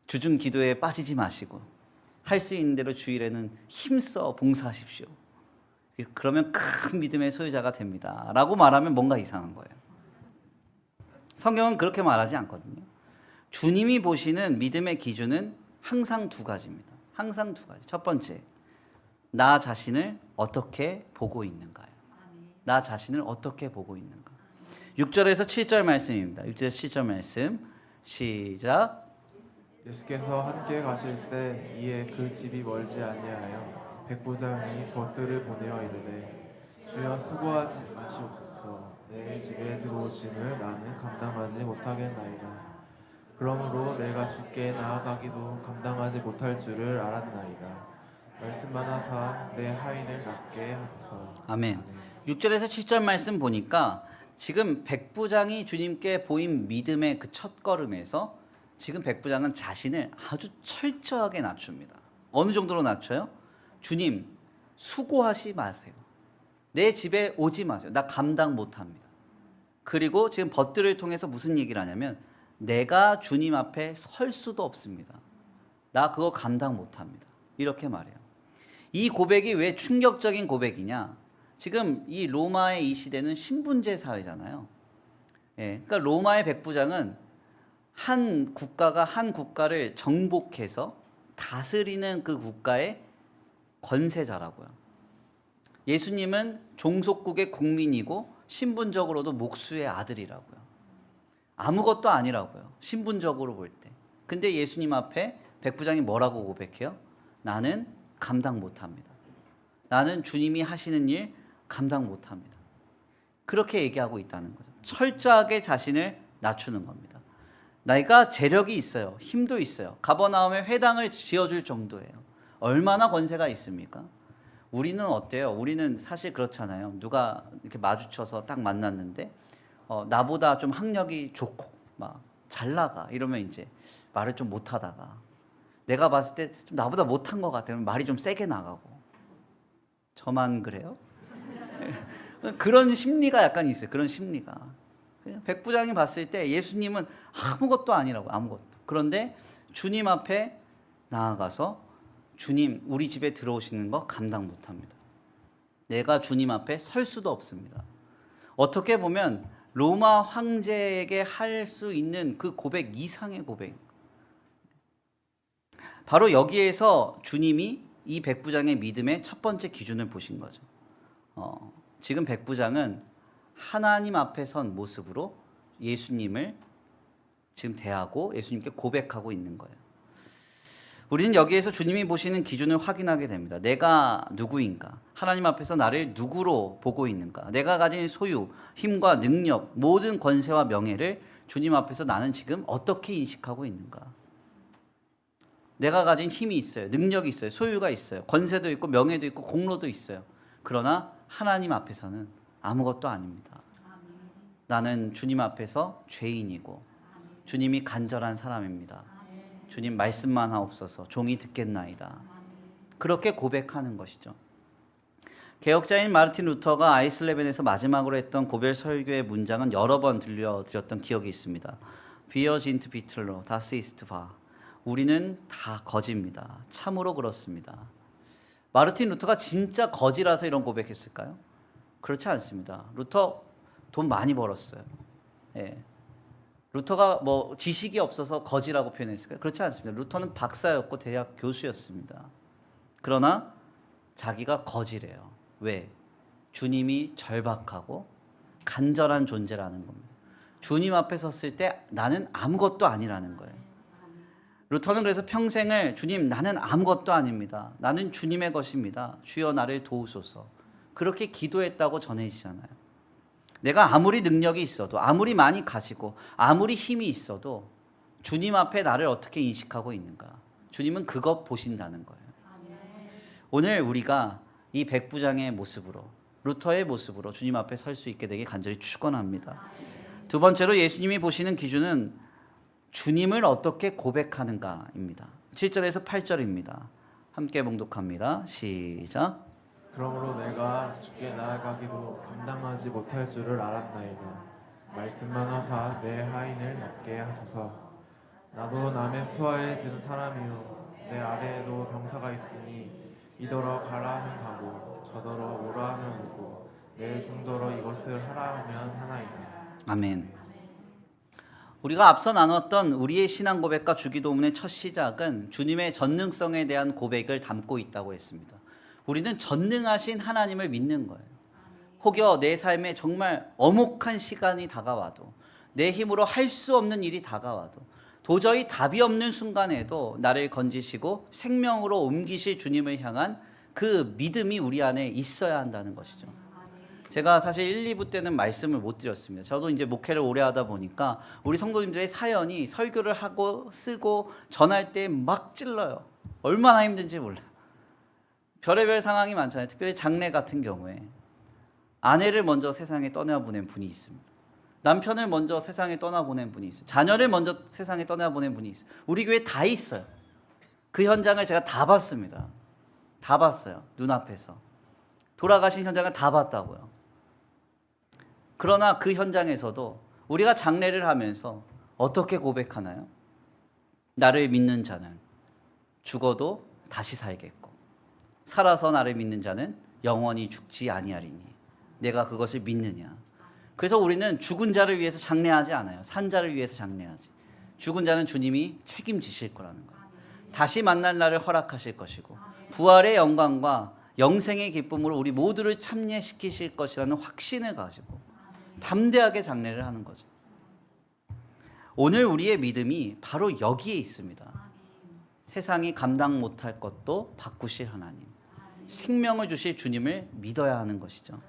주중 기도에 빠지지 마시고 할 수 있는 대로 주일에는 힘써 봉사하십시오. 그러면 큰 믿음의 소유자가 됩니다. 라고 말하면 뭔가 이상한 거예요. 성경은 그렇게 말하지 않거든요. 주님이 보시는 믿음의 기준은 항상 두 가지입니다. 항상 두 가지. 첫 번째, 나 자신을 어떻게 보고 있는가요? 나 자신을 어떻게 보고 있는가? 6절에서 7절 말씀입니다. 6절에서 7절 말씀 시작. 예수께서 함께 가실 때 이에 그 집이 멀지 아니하여 백부장이 벗들을 보내어 이르되 주여 수고하지 마시옵소서. 내 집에 들어오심을 나는 감당하지 못하겠나이다. 그러므로 내가 주께 나아가기도 감당하지 못할 줄을 알았나이다. 말씀만 하사 내 하인을 낫게 하소서. 아멘. 6절에서 7절 말씀 보니까 지금 백부장이 주님께 보인 믿음의 그 첫걸음에서 지금 백부장은 자신을 아주 철저하게 낮춥니다. 어느 정도로 낮춰요? 주님, 수고하지 마세요. 내 집에 오지 마세요. 나 감당 못합니다. 그리고 지금 벗들을 통해서 무슨 얘기를 하냐면 내가 주님 앞에 설 수도 없습니다. 나 그거 감당 못합니다. 이렇게 말해요. 이 고백이 왜 충격적인 고백이냐? 지금 이 로마의 이 시대는 신분제 사회잖아요. 예, 그러니까 로마의 백부장은 한 국가가 한 국가를 정복해서 다스리는 그 국가의 권세자라고요. 예수님은 종속국의 국민이고 신분적으로도 목수의 아들이라고요. 아무것도 아니라고요. 신분적으로 볼 때. 근데 예수님 앞에 백부장이 뭐라고 고백해요? 나는 감당 못합니다. 나는 주님이 하시는 일 감당 못합니다. 그렇게 얘기하고 있다는 거죠. 철저하게 자신을 낮추는 겁니다. 내가 재력이 있어요. 힘도 있어요. 가버나움에 회당을 지어줄 정도예요. 얼마나 권세가 있습니까? 우리는 어때요? 우리는 사실 그렇잖아요. 누가 이렇게 마주쳐서 딱 만났는데 나보다 좀 학력이 좋고 막 잘 나가 이러면 이제 말을 좀 못하다가 내가 봤을 때 좀 나보다 못한 것 같으면 말이 좀 세게 나가고. 저만 그래요? 그런 심리가 약간 있어요. 그런 심리가. 백부장이 봤을 때 예수님은 아무것도 아니라고. 아무것도. 그런데 주님 앞에 나아가서 주님 우리 집에 들어오시는 거 감당 못합니다. 내가 주님 앞에 설 수도 없습니다. 어떻게 보면 로마 황제에게 할 수 있는 그 고백 이상의 고백. 바로 여기에서 주님이 이 백부장의 믿음의 첫 번째 기준을 보신 거죠. 지금 백부장은 하나님 앞에 선 모습으로 예수님을 지금 대하고 예수님께 고백하고 있는 거예요. 우리는 여기에서 주님이 보시는 기준을 확인하게 됩니다. 내가 누구인가? 하나님 앞에서 나를 누구로 보고 있는가? 내가 가진 소유, 힘과 능력, 모든 권세와 명예를 주님 앞에서 나는 지금 어떻게 인식하고 있는가? 내가 가진 힘이 있어요. 능력이 있어요. 소유가 있어요. 권세도 있고 명예도 있고 공로도 있어요. 그러나 하나님 앞에서는 아무것도 아닙니다. 나는 주님 앞에서 죄인이고 주님이 간절한 사람입니다. 주님 말씀만 하옵소서. 종이 듣겠나이다. 그렇게 고백하는 것이죠. 개혁자인 마르틴 루터가 아이슬레벤에서 마지막으로 했던 고별 설교의 문장은 여러 번 들려드렸던 기억이 있습니다. Wir sind Bettler, das ist wahr. 우리는 다 거지입니다. 참으로 그렇습니다. 마르틴 루터가 진짜 거지라서 이런 고백했을까요? 그렇지 않습니다. 루터 돈 많이 벌었어요. 예. 루터가 뭐 지식이 없어서 거지라고 표현했을까요? 그렇지 않습니다. 루터는 박사였고 대학 교수였습니다. 그러나 자기가 거지래요. 왜? 주님이 절박하고 간절한 존재라는 겁니다. 주님 앞에 섰을 때 나는 아무것도 아니라는 거예요. 루터는 그래서 평생을 주님 나는 아무것도 아닙니다. 나는 주님의 것입니다. 주여 나를 도우소서. 그렇게 기도했다고 전해지잖아요. 내가 아무리 능력이 있어도 아무리 많이 가지고 아무리 힘이 있어도 주님 앞에 나를 어떻게 인식하고 있는가? 주님은 그것 보신다는 거예요. 오늘 우리가 이 백부장의 모습으로 루터의 모습으로 주님 앞에 설 수 있게 되길 간절히 축원합니다. 두 번째로 예수님이 보시는 기준은 주님을 어떻게 고백하는가입니다. 7절에서 8절입니다. 함께 봉독합니다. 시작. 그러므로 내가 주께 나아가기도 감당하지 못할 줄을 알았나이다. 말씀만 하사 내 하인을 낫게 하소서. 나도 남의 수하에 든 사람이요 내 아래에도 병사가 있으니 이더러 가라 하면 가고 저더러 오라 하면 오고 내 중더러 이것을 하라 하면 하나이다. 아멘. 우리가 앞서 나눴던 우리의 신앙 고백과 주기도문의 첫 시작은 주님의 전능성에 대한 고백을 담고 있다고 했습니다. 우리는 전능하신 하나님을 믿는 거예요. 혹여 내 삶에 정말 엄혹한 시간이 다가와도 내 힘으로 할 수 없는 일이 다가와도 도저히 답이 없는 순간에도 나를 건지시고 생명으로 옮기실 주님을 향한 그 믿음이 우리 안에 있어야 한다는 것이죠. 제가 사실 1, 2부 때는 말씀을 못 드렸습니다. 저도 이제 목회를 오래 하다 보니까 우리 성도님들의 사연이 설교를 하고 쓰고 전할 때 막 찔러요. 얼마나 힘든지 몰라요. 별의별 상황이 많잖아요. 특별히 장래 같은 경우에 아내를 먼저 세상에 떠나보낸 분이 있습니다. 남편을 먼저 세상에 떠나보낸 분이 있어요. 자녀를 먼저 세상에 떠나보낸 분이 있어요. 우리 교회에 다 있어요. 그 현장을 제가 다 봤습니다. 다 봤어요. 눈앞에서. 돌아가신 현장을 다 봤다고요. 그러나 그 현장에서도 우리가 장례를 하면서 어떻게 고백하나요? 나를 믿는 자는 죽어도 다시 살겠고 살아서 나를 믿는 자는 영원히 죽지 아니하리니 내가 그것을 믿느냐. 그래서 우리는 죽은 자를 위해서 장례하지 않아요. 산 자를 위해서 장례하지. 죽은 자는 주님이 책임지실 거라는 거예요. 다시 만날 날을 허락하실 것이고 부활의 영광과 영생의 기쁨으로 우리 모두를 참여시키실 것이라는 확신을 가지고 담대하게 장례를 하는 거죠. 오늘 우리의 믿음이 바로 여기에 있습니다. 세상이 감당 못할 것도 바꾸실 하나님, 생명을 주실 주님을 믿어야 하는 것이죠.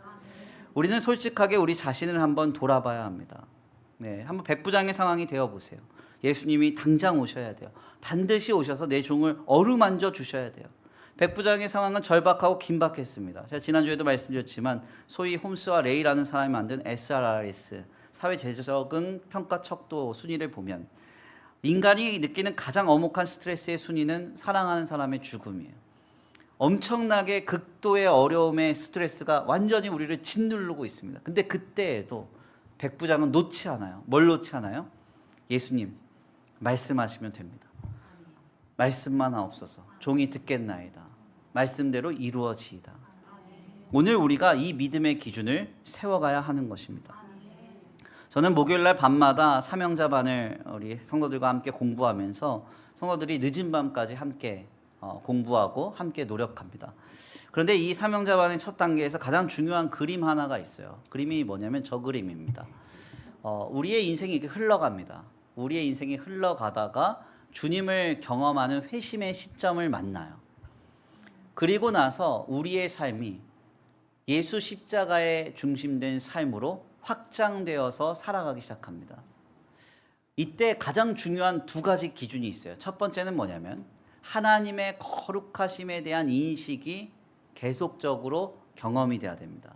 우리는 솔직하게 우리 자신을 한번 돌아봐야 합니다. 네, 한번 백부장의 상황이 되어보세요. 예수님이 당장 오셔야 돼요. 반드시 오셔서 내 종을 어루만져 주셔야 돼요. 백부장의 상황은 절박하고 긴박했습니다. 제가 지난주에도 말씀드렸지만 소위 홈스와 레이라는 사람이 만든 SRRS 사회재적응 평가 척도 순위를 보면 인간이 느끼는 가장 엄혹한 스트레스의 순위는 사랑하는 사람의 죽음이에요. 엄청나게 극도의 어려움의 스트레스가 완전히 우리를 짓누르고 있습니다. 근데 그때에도 백부장은 놓지 않아요. 뭘 놓지 않아요? 예수님 말씀하시면 됩니다. 말씀만 하옵소서. 종이 듣겠나이다. 말씀대로 이루어지이다. 오늘 우리가 이 믿음의 기준을 세워가야 하는 것입니다. 저는 목요일날 밤마다 사명자반을 우리 성도들과 함께 공부하면서 성도들이 늦은 밤까지 함께 공부하고 함께 노력합니다. 그런데 이 사명자반의 첫 단계에서 가장 중요한 그림 하나가 있어요. 그림이 뭐냐면 저 그림입니다. 우리의 인생이 이렇게 흘러갑니다. 우리의 인생이 흘러가다가 주님을 경험하는 회심의 시점을 만나요. 그리고 나서 우리의 삶이 예수 십자가에 중심된 삶으로 확장되어서 살아가기 시작합니다. 이때 가장 중요한 두 가지 기준이 있어요. 첫 번째는 뭐냐면 하나님의 거룩하심에 대한 인식이 계속적으로 경험이 돼야 됩니다.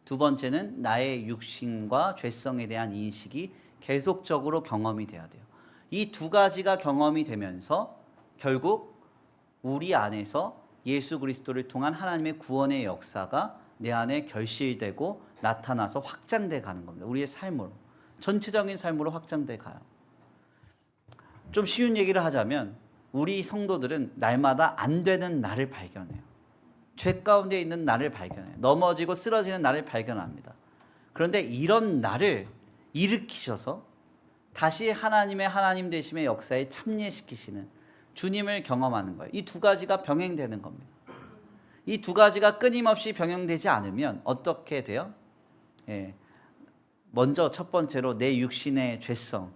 두 번째는 나의 육신과 죄성에 대한 인식이 계속적으로 경험이 돼야 돼요. 이 두 가지가 경험이 되면서 결국 우리 안에서 예수 그리스도를 통한 하나님의 구원의 역사가 내 안에 결실되고 나타나서 확장돼 가는 겁니다. 우리의 삶으로, 전체적인 삶으로 확장돼 가요. 좀 쉬운 얘기를 하자면 우리 성도들은 날마다 안 되는 나를 발견해요. 죄 가운데 있는 나를 발견해요. 넘어지고 쓰러지는 나를 발견합니다. 그런데 이런 나를 일으키셔서 다시 하나님의 하나님 되심의 역사에 참여시키시는 주님을 경험하는 거예요. 이 두 가지가 병행되는 겁니다. 이 두 가지가 끊임없이 병행되지 않으면 어떻게 돼요? 먼저 첫 번째로 내 육신의 죄성,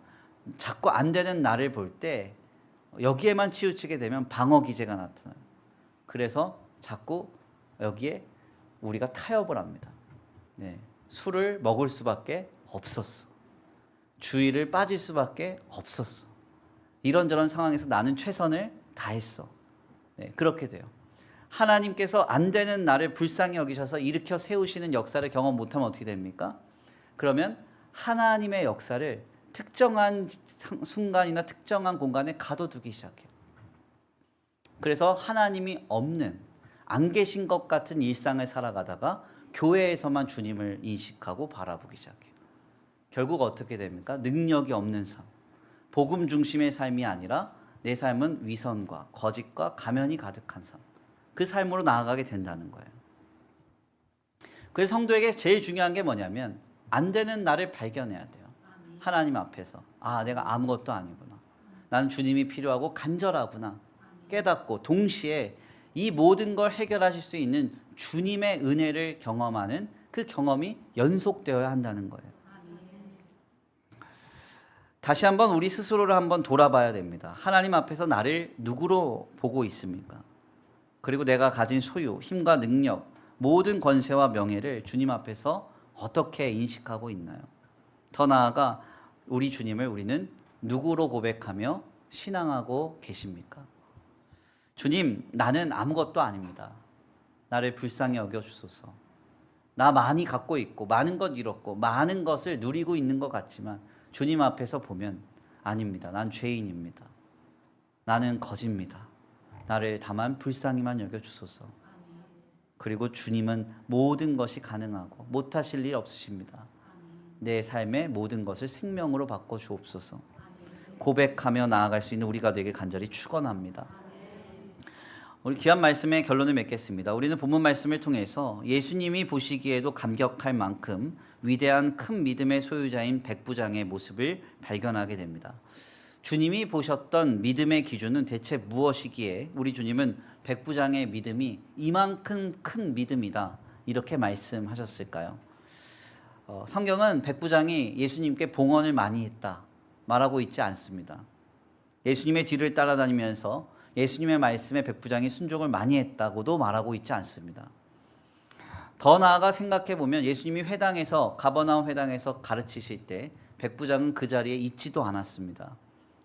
자꾸 안 되는 나를 볼 때 여기에만 치우치게 되면 방어 기제가 나타나요. 그래서 자꾸 여기에 우리가 타협을 합니다. 술을 먹을 수밖에 없었어. 주의를 빠질 수밖에 없었어. 이런저런 상황에서 나는 최선을 다했어. 그렇게 돼요. 하나님께서 안 되는 나를 불쌍히 여기셔서 일으켜 세우시는 역사를 경험 못하면 어떻게 됩니까? 그러면 하나님의 역사를 특정한 순간이나 특정한 공간에 가둬두기 시작해요. 그래서 하나님이 없는, 안 계신 것 같은 일상을 살아가다가 교회에서만 주님을 인식하고 바라보기 시작해요. 결국 어떻게 됩니까? 능력이 없는 삶, 복음 중심의 삶이 아니라 내 삶은 위선과 거짓과 가면이 가득한 삶, 그 삶으로 나아가게 된다는 거예요. 그래서 성도에게 제일 중요한 게 뭐냐면 안 되는 나를 발견해야 돼요. 하나님 앞에서 내가 아무것도 아니구나, 나는 주님이 필요하고 간절하구나 깨닫고 동시에 이 모든 걸 해결하실 수 있는 주님의 은혜를 경험하는 그 경험이 연속되어야 한다는 거예요. 다시 한번 우리 스스로를 한번 돌아봐야 됩니다. 하나님 앞에서 나를 누구로 보고 있습니까? 그리고 내가 가진 소유, 힘과 능력, 모든 권세와 명예를 주님 앞에서 어떻게 인식하고 있나요? 더 나아가 우리 주님을 우리는 누구로 고백하며 신앙하고 계십니까? 주님, 나는 아무것도 아닙니다. 나를 불쌍히 여겨주소서. 나 많이 갖고 있고 많은 것 잃었고 많은 것을 누리고 있는 것 같지만 주님 앞에서 보면 아닙니다. 난 죄인입니다. 나는 거짓입니다. 나를 다만 불쌍히만 여겨주소서. 그리고 주님은 모든 것이 가능하고 못하실 일 없으십니다. 내 삶의 모든 것을 생명으로 바꿔 주옵소서. 고백하며 나아갈 수 있는 우리가 되길 간절히 축원합니다. 우리 귀한 말씀의 결론을 맺겠습니다. 우리는 본문 말씀을 통해서 예수님이 보시기에도 감격할 만큼 위대한 큰 믿음의 소유자인 백부장의 모습을 발견하게 됩니다. 주님이 보셨던 믿음의 기준은 대체 무엇이기에 우리 주님은 백부장의 믿음이 이만큼 큰 믿음이다 이렇게 말씀하셨을까요? 성경은 백부장이 예수님께 봉헌을 많이 했다 말하고 있지 않습니다. 예수님의 뒤를 따라다니면서 예수님의 말씀에 백부장이 순종을 많이 했다고도 말하고 있지 않습니다. 더 나아가 생각해 보면 예수님이 회당에서 가버나움 회당에서 가르치실 때 백부장은 그 자리에 있지도 않았습니다.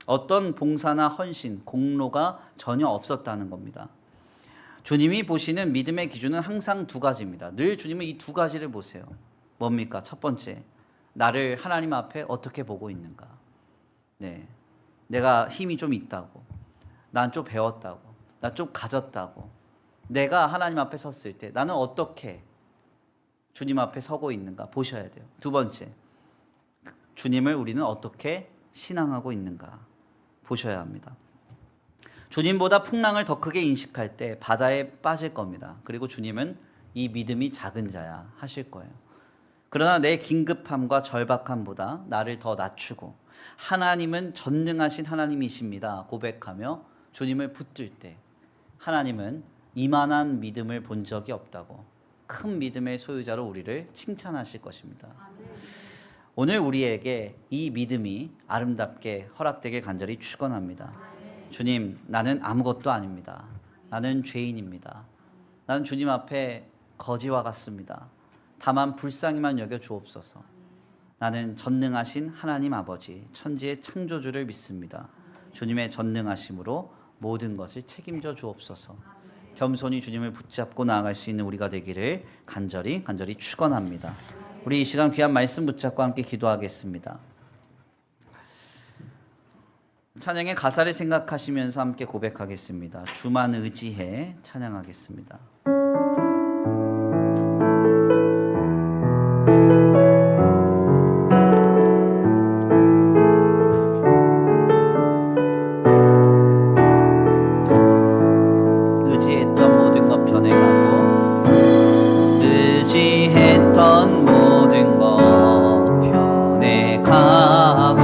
어떤 봉사나 헌신, 공로가 전혀 없었다는 겁니다. 주님이 보시는 믿음의 기준은 항상 두 가지입니다. 늘 주님은 이 두 가지를 보세요. 뭡니까? 첫 번째, 나를 하나님 앞에 어떻게 보고 있는가? 네, 내가 힘이 좀 있다고, 난 좀 배웠다고, 나 좀 가졌다고, 내가 하나님 앞에 섰을 때 나는 어떻게 주님 앞에 서고 있는가 보셔야 돼요. 두 번째, 주님을 우리는 어떻게 신앙하고 있는가 보셔야 합니다. 주님보다 풍랑을 더 크게 인식할 때 바다에 빠질 겁니다. 그리고 주님은 이 믿음이 작은 자야 하실 거예요. 그러나 내 긴급함과 절박함보다 나를 더 낮추고 하나님은 전능하신 하나님이십니다 고백하며 주님을 붙들 때 하나님은 이만한 믿음을 본 적이 없다고 큰 믿음의 소유자로 우리를 칭찬하실 것입니다. 오늘 우리에게 이 믿음이 아름답게 허락되길 간절히 축원합니다. 주님, 나는 아무것도 아닙니다. 나는 죄인입니다. 나는 주님 앞에 거지와 같습니다. 다만 불쌍히만 여겨 주옵소서. 나는 전능하신 하나님 아버지, 천지의 창조주를 믿습니다. 주님의 전능하심으로 모든 것을 책임져 주옵소서. 겸손히 주님을 붙잡고 나아갈 수 있는 우리가 되기를 간절히 축원합니다. 우리 이 시간 귀한 말씀 붙잡고 함께 기도하겠습니다. 찬양의 가사를 생각하시면서 함께 고백하겠습니다. 주만 의지해 찬양하겠습니다. 의지했던 모든 것 변해가고 의지했던 모든 것 변해가고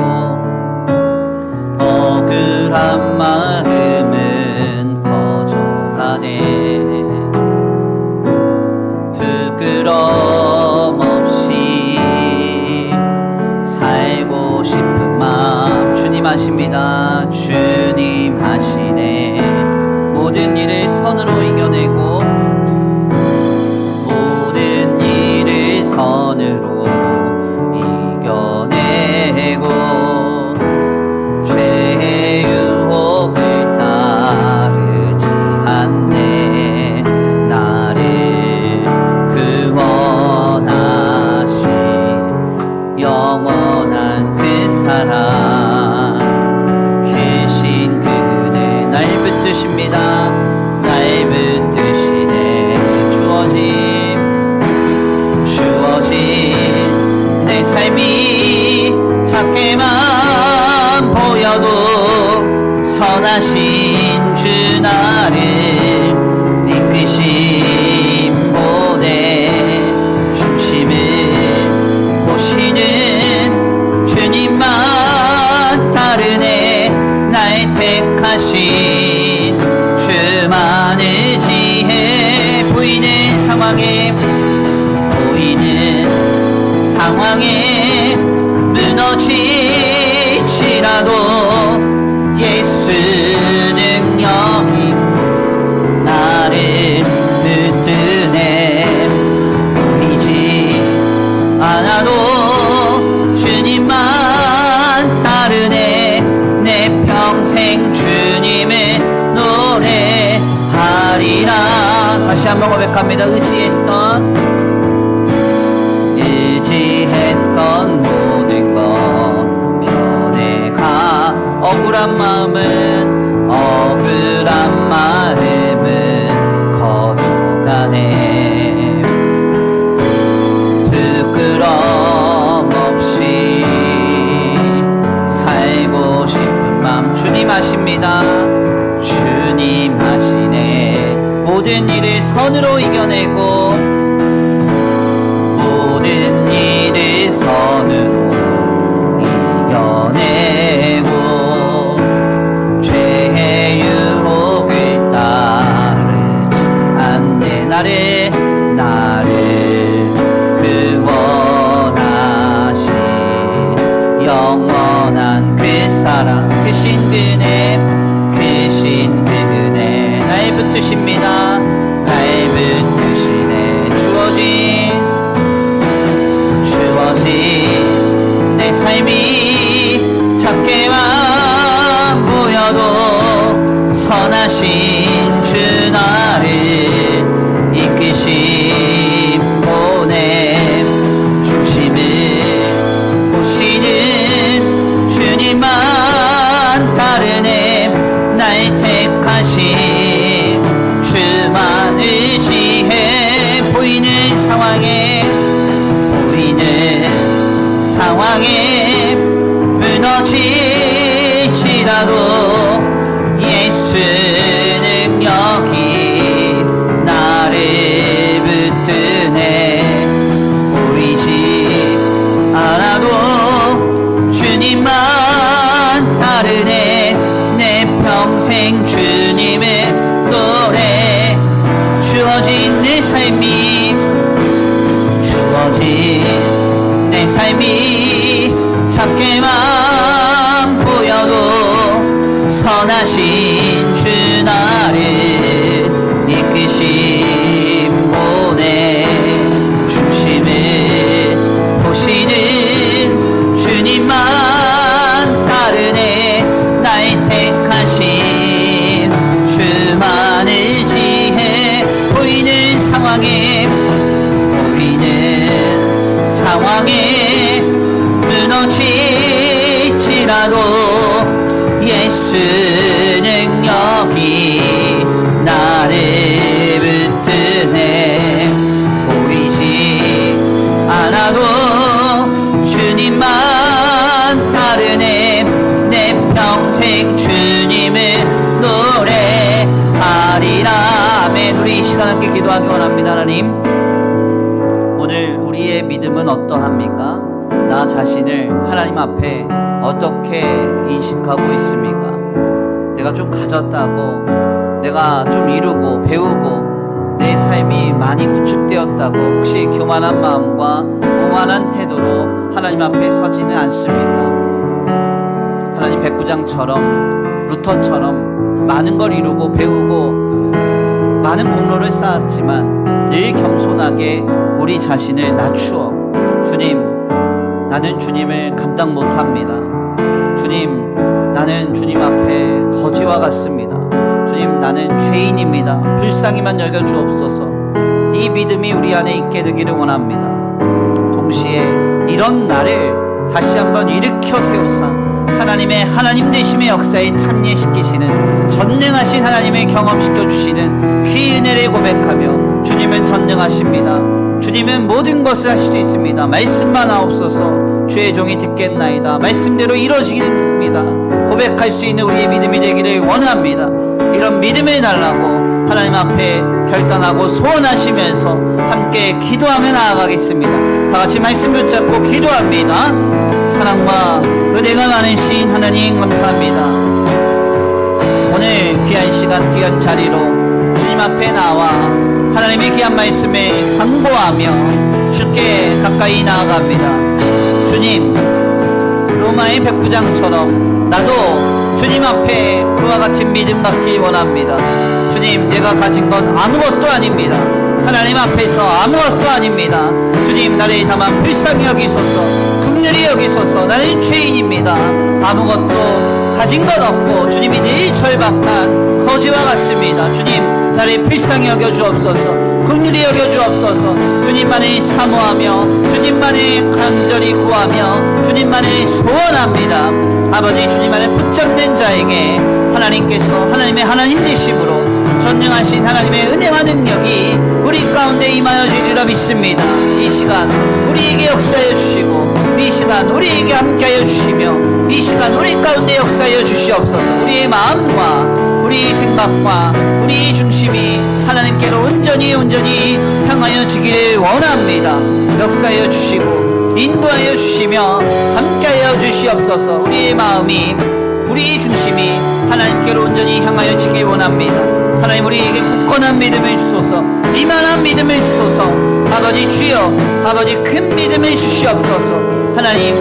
억울한 마음은 커져가네. 부끄럼 없이 살고 싶은 마음 주님 아십니다. 주님 하시네. 모든 일을 선으로 이겨내고 모든 일을 선으로 이겨내고 죄의 유혹을 따르지 않네. 나를 구원하신 영원한 그 사랑 계신 그분의 날 붙드십니다. 날 붙드시네. 주어진 내 삶이 작게만 보여도 선하신 주 나를 이끄심 보내. 중심을 보시는 주님만 따르네. 날 택하신 주만 의지해. 보이는 상황에 무너질지라도 예수 능력이 나를 노래하리라. 다시 한번 고백합니다. 의지했던 모든 것 변해가 억울한 마음은 거둬가네. 부끄럼 없이 살고 싶은 마음 주님 아십니다. 주님 하시네. 모든 일을 선으로 이겨내고 모든 일을 선으로 이겨내고 죄의 유혹을 따르지 않네. 나를 구원하신 영원한 그 사랑 크신 그네 날 붙드십니다. 날 붙드시네. 주어진 내 삶이 작게만 보여도 선하신 주 나를 이끄신 보냄. 중심을 보시는 주님만 따르네. 날 택하신 주만 의지해. 보이는 상황에 무너질지라도 예수 능력이 나를 붙드네. 보이지 않아도 주님만 따르네. 내 평생 주님의 노래. 주어진 내 삶이 작게만 보여도 선하신 주 나를 이끄신 보내. 중심을 보시는 주님만 따르네. 날 택하신 주만 의지해. 보이는 상황에 무너질지라도 예수 능력이 나를 붙드네. 보이지 않아도 주님만 따르네. 내 평생 주님을 노래하리라. 아멘. 우리 이 시간 함께 기도하기 원합니다. 하나님, 오늘 우리의 믿음은 어떠합니까? 나 자신을 하나님 앞에 어떻게 인식하고 있습니까? 내가 좀 가졌다고, 내가 좀 이루고 배우고 내 삶이 많이 구축되었다고 혹시 교만한 마음과 오만한 태도로 하나님 앞에 서지는 않습니까? 하나님 백부장처럼 루터처럼 많은 걸 이루고 배우고 많은 공로를 쌓았지만 늘 겸손하게 우리 자신을 낮추어 주님, 나는 주님을 감당 못합니다. 주님, 나는 주님 앞에 거지와 같습니다. 주님, 나는 죄인입니다. 불쌍히만 여겨주옵소서. 이 믿음이 우리 안에 있게 되기를 원합니다. 동시에 이런 나를 다시 한번 일으켜 세우사 하나님의 하나님 되심의 역사에 참여시키시는 전능하신 하나님을 경험시켜 주시는 그 은혜를 고백하며 주님은 전능하십니다. 주님은 모든 것을 하실 수 있습니다. 말씀만 하옵소서. 주의 종이 듣겠나이다. 말씀대로 이루어집니다. 고백할 수 있는 우리의 믿음이 되기를 원합니다. 이런 믿음을 달라고 하나님 앞에 결단하고 소원하시면서 함께 기도하며 나아가겠습니다. 다 같이 말씀 붙잡고 기도합니다. 사랑과 은혜가 많으신 하나님 감사합니다. 오늘 귀한 시간 귀한 자리로 주님 앞에 나와 하나님의 귀한 말씀을 상고하며 주께 가까이 나아갑니다. 주님, 로마의 백부장처럼 나도 주님 앞에 그와 같은 믿음 갖기 원합니다. 주님, 내가 가진 건 아무것도 아닙니다. 하나님 앞에서 아무것도 아닙니다. 주님, 나를 다만 불쌍히 여기소서, 긍휼히 여기소서. 나는 죄인입니다. 아무것도 가진 것 없고 주님이 늘 절박한 거지와 같습니다. 주님 나를 불쌍히 여겨주옵소서. 긍휼히 여겨주옵소서. 주님만을 사모하며 주님만을 간절히 구하며 주님만을 소원합니다. 아버지 주님만을 붙잡는 자에게 하나님께서 하나님의 하나님 되심으로 전능하신 하나님의 은혜와 능력이 우리 가운데 임하여 주리라 믿습니다. 이 시간 우리에게 역사해 주시고 이 시간 우리에게 함께하여 주시며 이 시간 우리 가운데 역사하여 주시옵소서. 우리의 마음과 우리의 생각과 우리의 중심이 하나님께로 온전히 향하여 지기를 원합니다. 역사하여 주시고 인도하여 주시며 함께하여 주시옵소서. 우리의 마음이 우리의 중심이 하나님께로 온전히 향하여 지기를 원합니다. 하나님 우리에게 굳건한 믿음을 주소서. 이만한 믿음을 주소서. 아버지 주여 아버지 큰 믿음을 주시옵소서. 하나님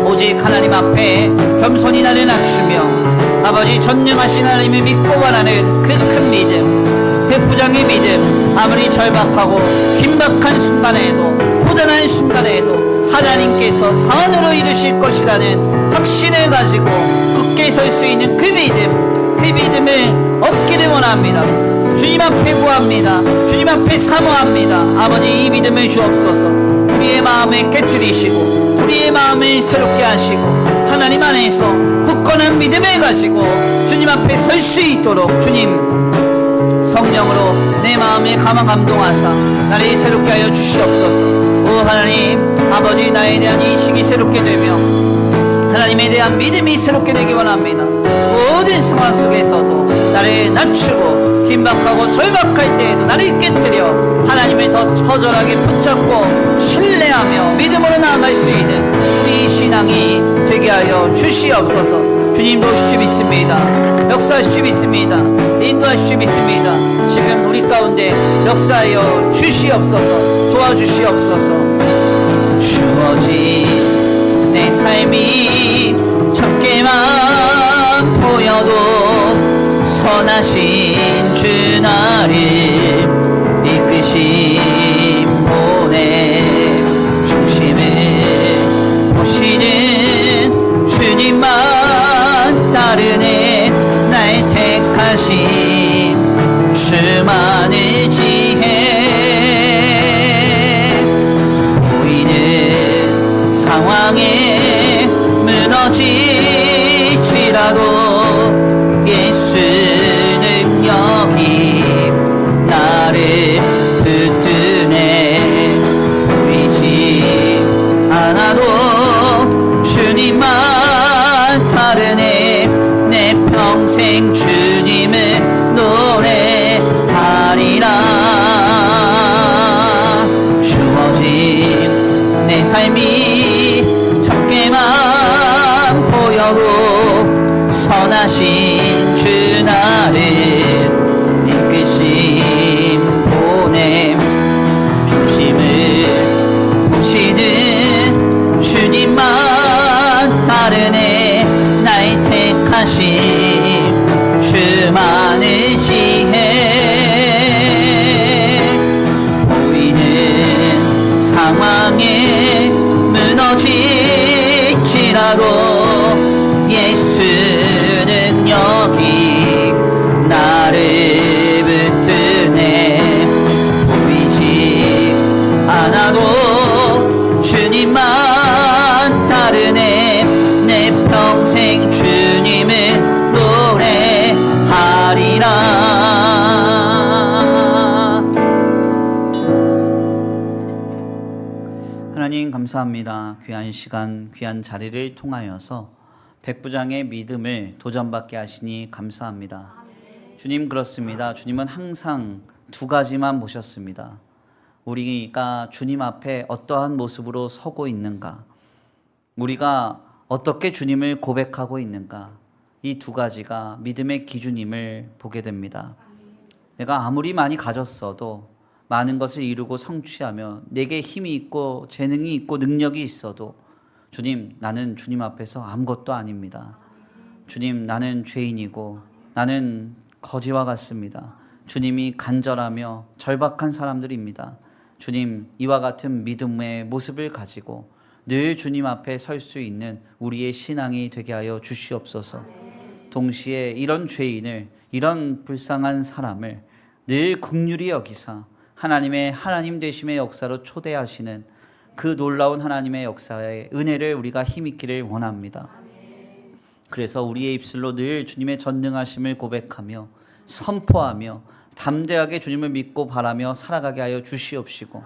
오직 하나님 앞에 겸손히 나를 낮추며 아버지 전능하신 하나님을 믿고 바라는 그 큰 믿음, 백부장의 믿음, 아무리 절박하고 긴박한 순간에도 고단한 순간에도 하나님께서 선으로 이루실 것이라는 확신을 가지고 굳게 설 수 있는 그 믿음, 그 믿음을 얻기를 원합니다. 주님 앞에 구합니다. 주님 앞에 사모합니다. 아버지 이 믿음을 주옵소서. 우리의 마음을 깨뜨리시고 우리의 마음을 새롭게 하시고 하나님 안에서 굳건한 믿음을 가지고 주님 앞에 설 수 있도록 주님 성령으로 내 마음에 감동하사 나를 새롭게 하여 주시옵소서. 오 하나님 아버지 나에 대한 인식이 새롭게 되며 하나님에 대한 믿음이 새롭게 되기 원합니다. 모든 상황 속에서도 나를 낮추고 긴박하고 절박할 때에도 나를 깨뜨려 하나님을 더 처절하게 붙잡고 신뢰하며 믿음으로 나아갈 수 있는 우리 신앙이 되게 하여 주시옵소서. 주님 도우실 줄 믿습니다. 역사하실 줄 믿습니다. 인도하실 줄 믿습니다. 지금 우리 가운데 역사하여 주시옵소서. 도와주시옵소서. 주어진 내 삶이 작게만 보여도 선하신 주 나를 이끄신 분의 중심을 보시는 주님만 따르네. 날 택하신 주만의 지혜 보이는 상황에 무너질지라도 예수 능력이 나를 붙드네. 보이지 않아도 주님만 따르네. 내 평생 주님을 노래하리라. 주어진 내 삶이 작게만 보여도 선하신 주 나를 이끄신 보냄 중심을 보시는 주님만 따르네. 날 택하신 주만의 지혜 보이는 상황에 무너질지라도 예수 능력이 나를 붙드네. 보이지 않아도 주님만 따르네. 내 평생 주님을 노래하리라. 하나님 감사합니다. 귀한 시간 귀한 자리를 통하여서 백부장의 믿음을 도전받게 하시니 감사합니다. 주님 그렇습니다. 주님은 항상 두 가지만 보셨습니다. 우리가 주님 앞에 어떠한 모습으로 서고 있는가, 우리가 어떻게 주님을 고백하고 있는가, 이 두 가지가 믿음의 기준임을 보게 됩니다. 내가 아무리 많이 가졌어도 많은 것을 이루고 성취하며 내게 힘이 있고 재능이 있고 능력이 있어도 주님 나는 주님 앞에서 아무것도 아닙니다. 주님 나는 죄인이고 나는 거지와 같습니다. 주님이 간절하며 절박한 사람들입니다. 주님 이와 같은 믿음의 모습을 가지고 늘 주님 앞에 설 수 있는 우리의 신앙이 되게 하여 주시옵소서. 동시에 이런 죄인을, 이런 불쌍한 사람을 늘 긍휼히 여기사 하나님의 하나님 되심의 역사로 초대하시는 그 놀라운 하나님의 역사의 은혜를 우리가 힘입기를 원합니다. 그래서 우리의 입술로 늘 주님의 전능하심을 고백하며 선포하며 담대하게 주님을 믿고 바라며 살아가게 하여 주시옵시고,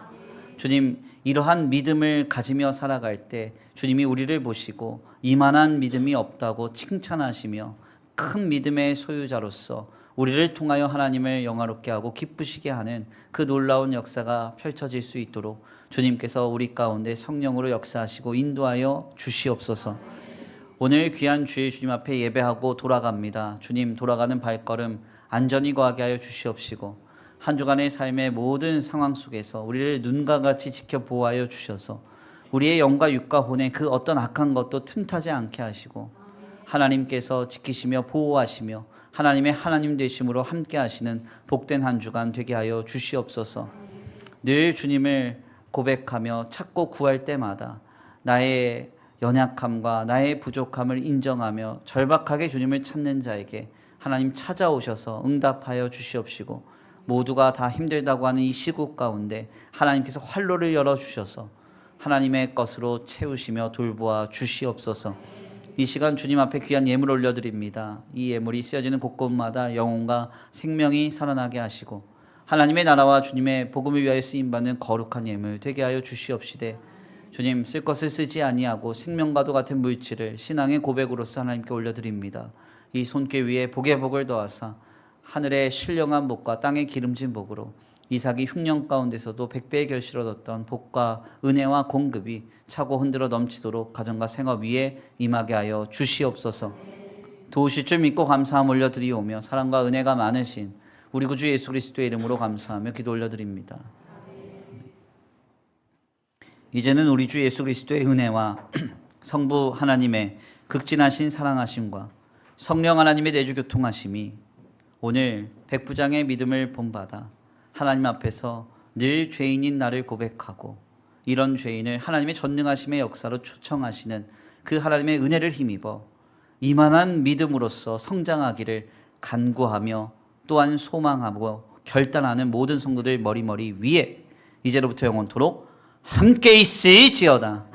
주님, 이러한 믿음을 가지며 살아갈 때 주님이 우리를 보시고 이만한 믿음이 없다고 칭찬하시며 큰 믿음의 소유자로서 우리를 통하여 하나님을 영화롭게 하고 기쁘시게 하는 그 놀라운 역사가 펼쳐질 수 있도록 주님께서 우리 가운데 성령으로 역사하시고 인도하여 주시옵소서. 오늘 귀한 주의 주님 앞에 예배하고 돌아갑니다. 주님, 돌아가는 발걸음 안전히 거하게 하여 주시옵시고, 한 주간의 삶의 모든 상황 속에서 우리를 눈과 같이 지켜 보호하여 주셔서 우리의 영과 육과 혼에 그 어떤 악한 것도 틈타지 않게 하시고 하나님께서 지키시며 보호하시며 하나님의 하나님 되심으로 함께 하시는 복된 한 주간 되게 하여 주시옵소서. 늘 주님을 고백하며 찾고 구할 때마다 나의 연약함과 나의 부족함을 인정하며 절박하게 주님을 찾는 자에게 하나님 찾아오셔서 응답하여 주시옵시고, 모두가 다 힘들다고 하는 이 시국 가운데 하나님께서 활로를 열어주셔서 하나님의 것으로 채우시며 돌보아 주시옵소서. 이 시간 주님 앞에 귀한 예물 올려드립니다. 이 예물이 쓰여지는 곳곳마다 영혼과 생명이 살아나게 하시고 하나님의 나라와 주님의 복음을 위하여 쓰임받는 거룩한 예물 되게 하여 주시옵시되, 주님, 쓸 것을 쓰지 아니하고 생명과도 같은 물질을 신앙의 고백으로서 하나님께 올려드립니다. 이 손길 위에 복의 복을 더하사 하늘의 신령한 복과 땅의 기름진 복으로 이삭이 흉년 가운데서도 100배의 결실을 얻었던 복과 은혜와 공급이 차고 흔들어 넘치도록 가정과 생업 위에 임하게 하여 주시옵소서. 도우실 줄 믿고 감사함 올려드리오며 사랑과 은혜가 많으신 우리 구주 예수 그리스도의 이름으로 감사하며 기도 올려드립니다. 이제는 우리 주 예수 그리스도의 은혜와 성부 하나님의 극진하신 사랑하심과 성령 하나님의 내주 교통하심이 오늘 백부장의 믿음을 본받아 하나님 앞에서 늘 죄인인 나를 고백하고 이런 죄인을 하나님의 전능하심의 역사로 초청하시는 그 하나님의 은혜를 힘입어 이만한 믿음으로써 성장하기를 간구하며 또한 소망하고 결단하는 모든 성도들 머리머리 위에 이제로부터 영원토록 함께 있을지어다.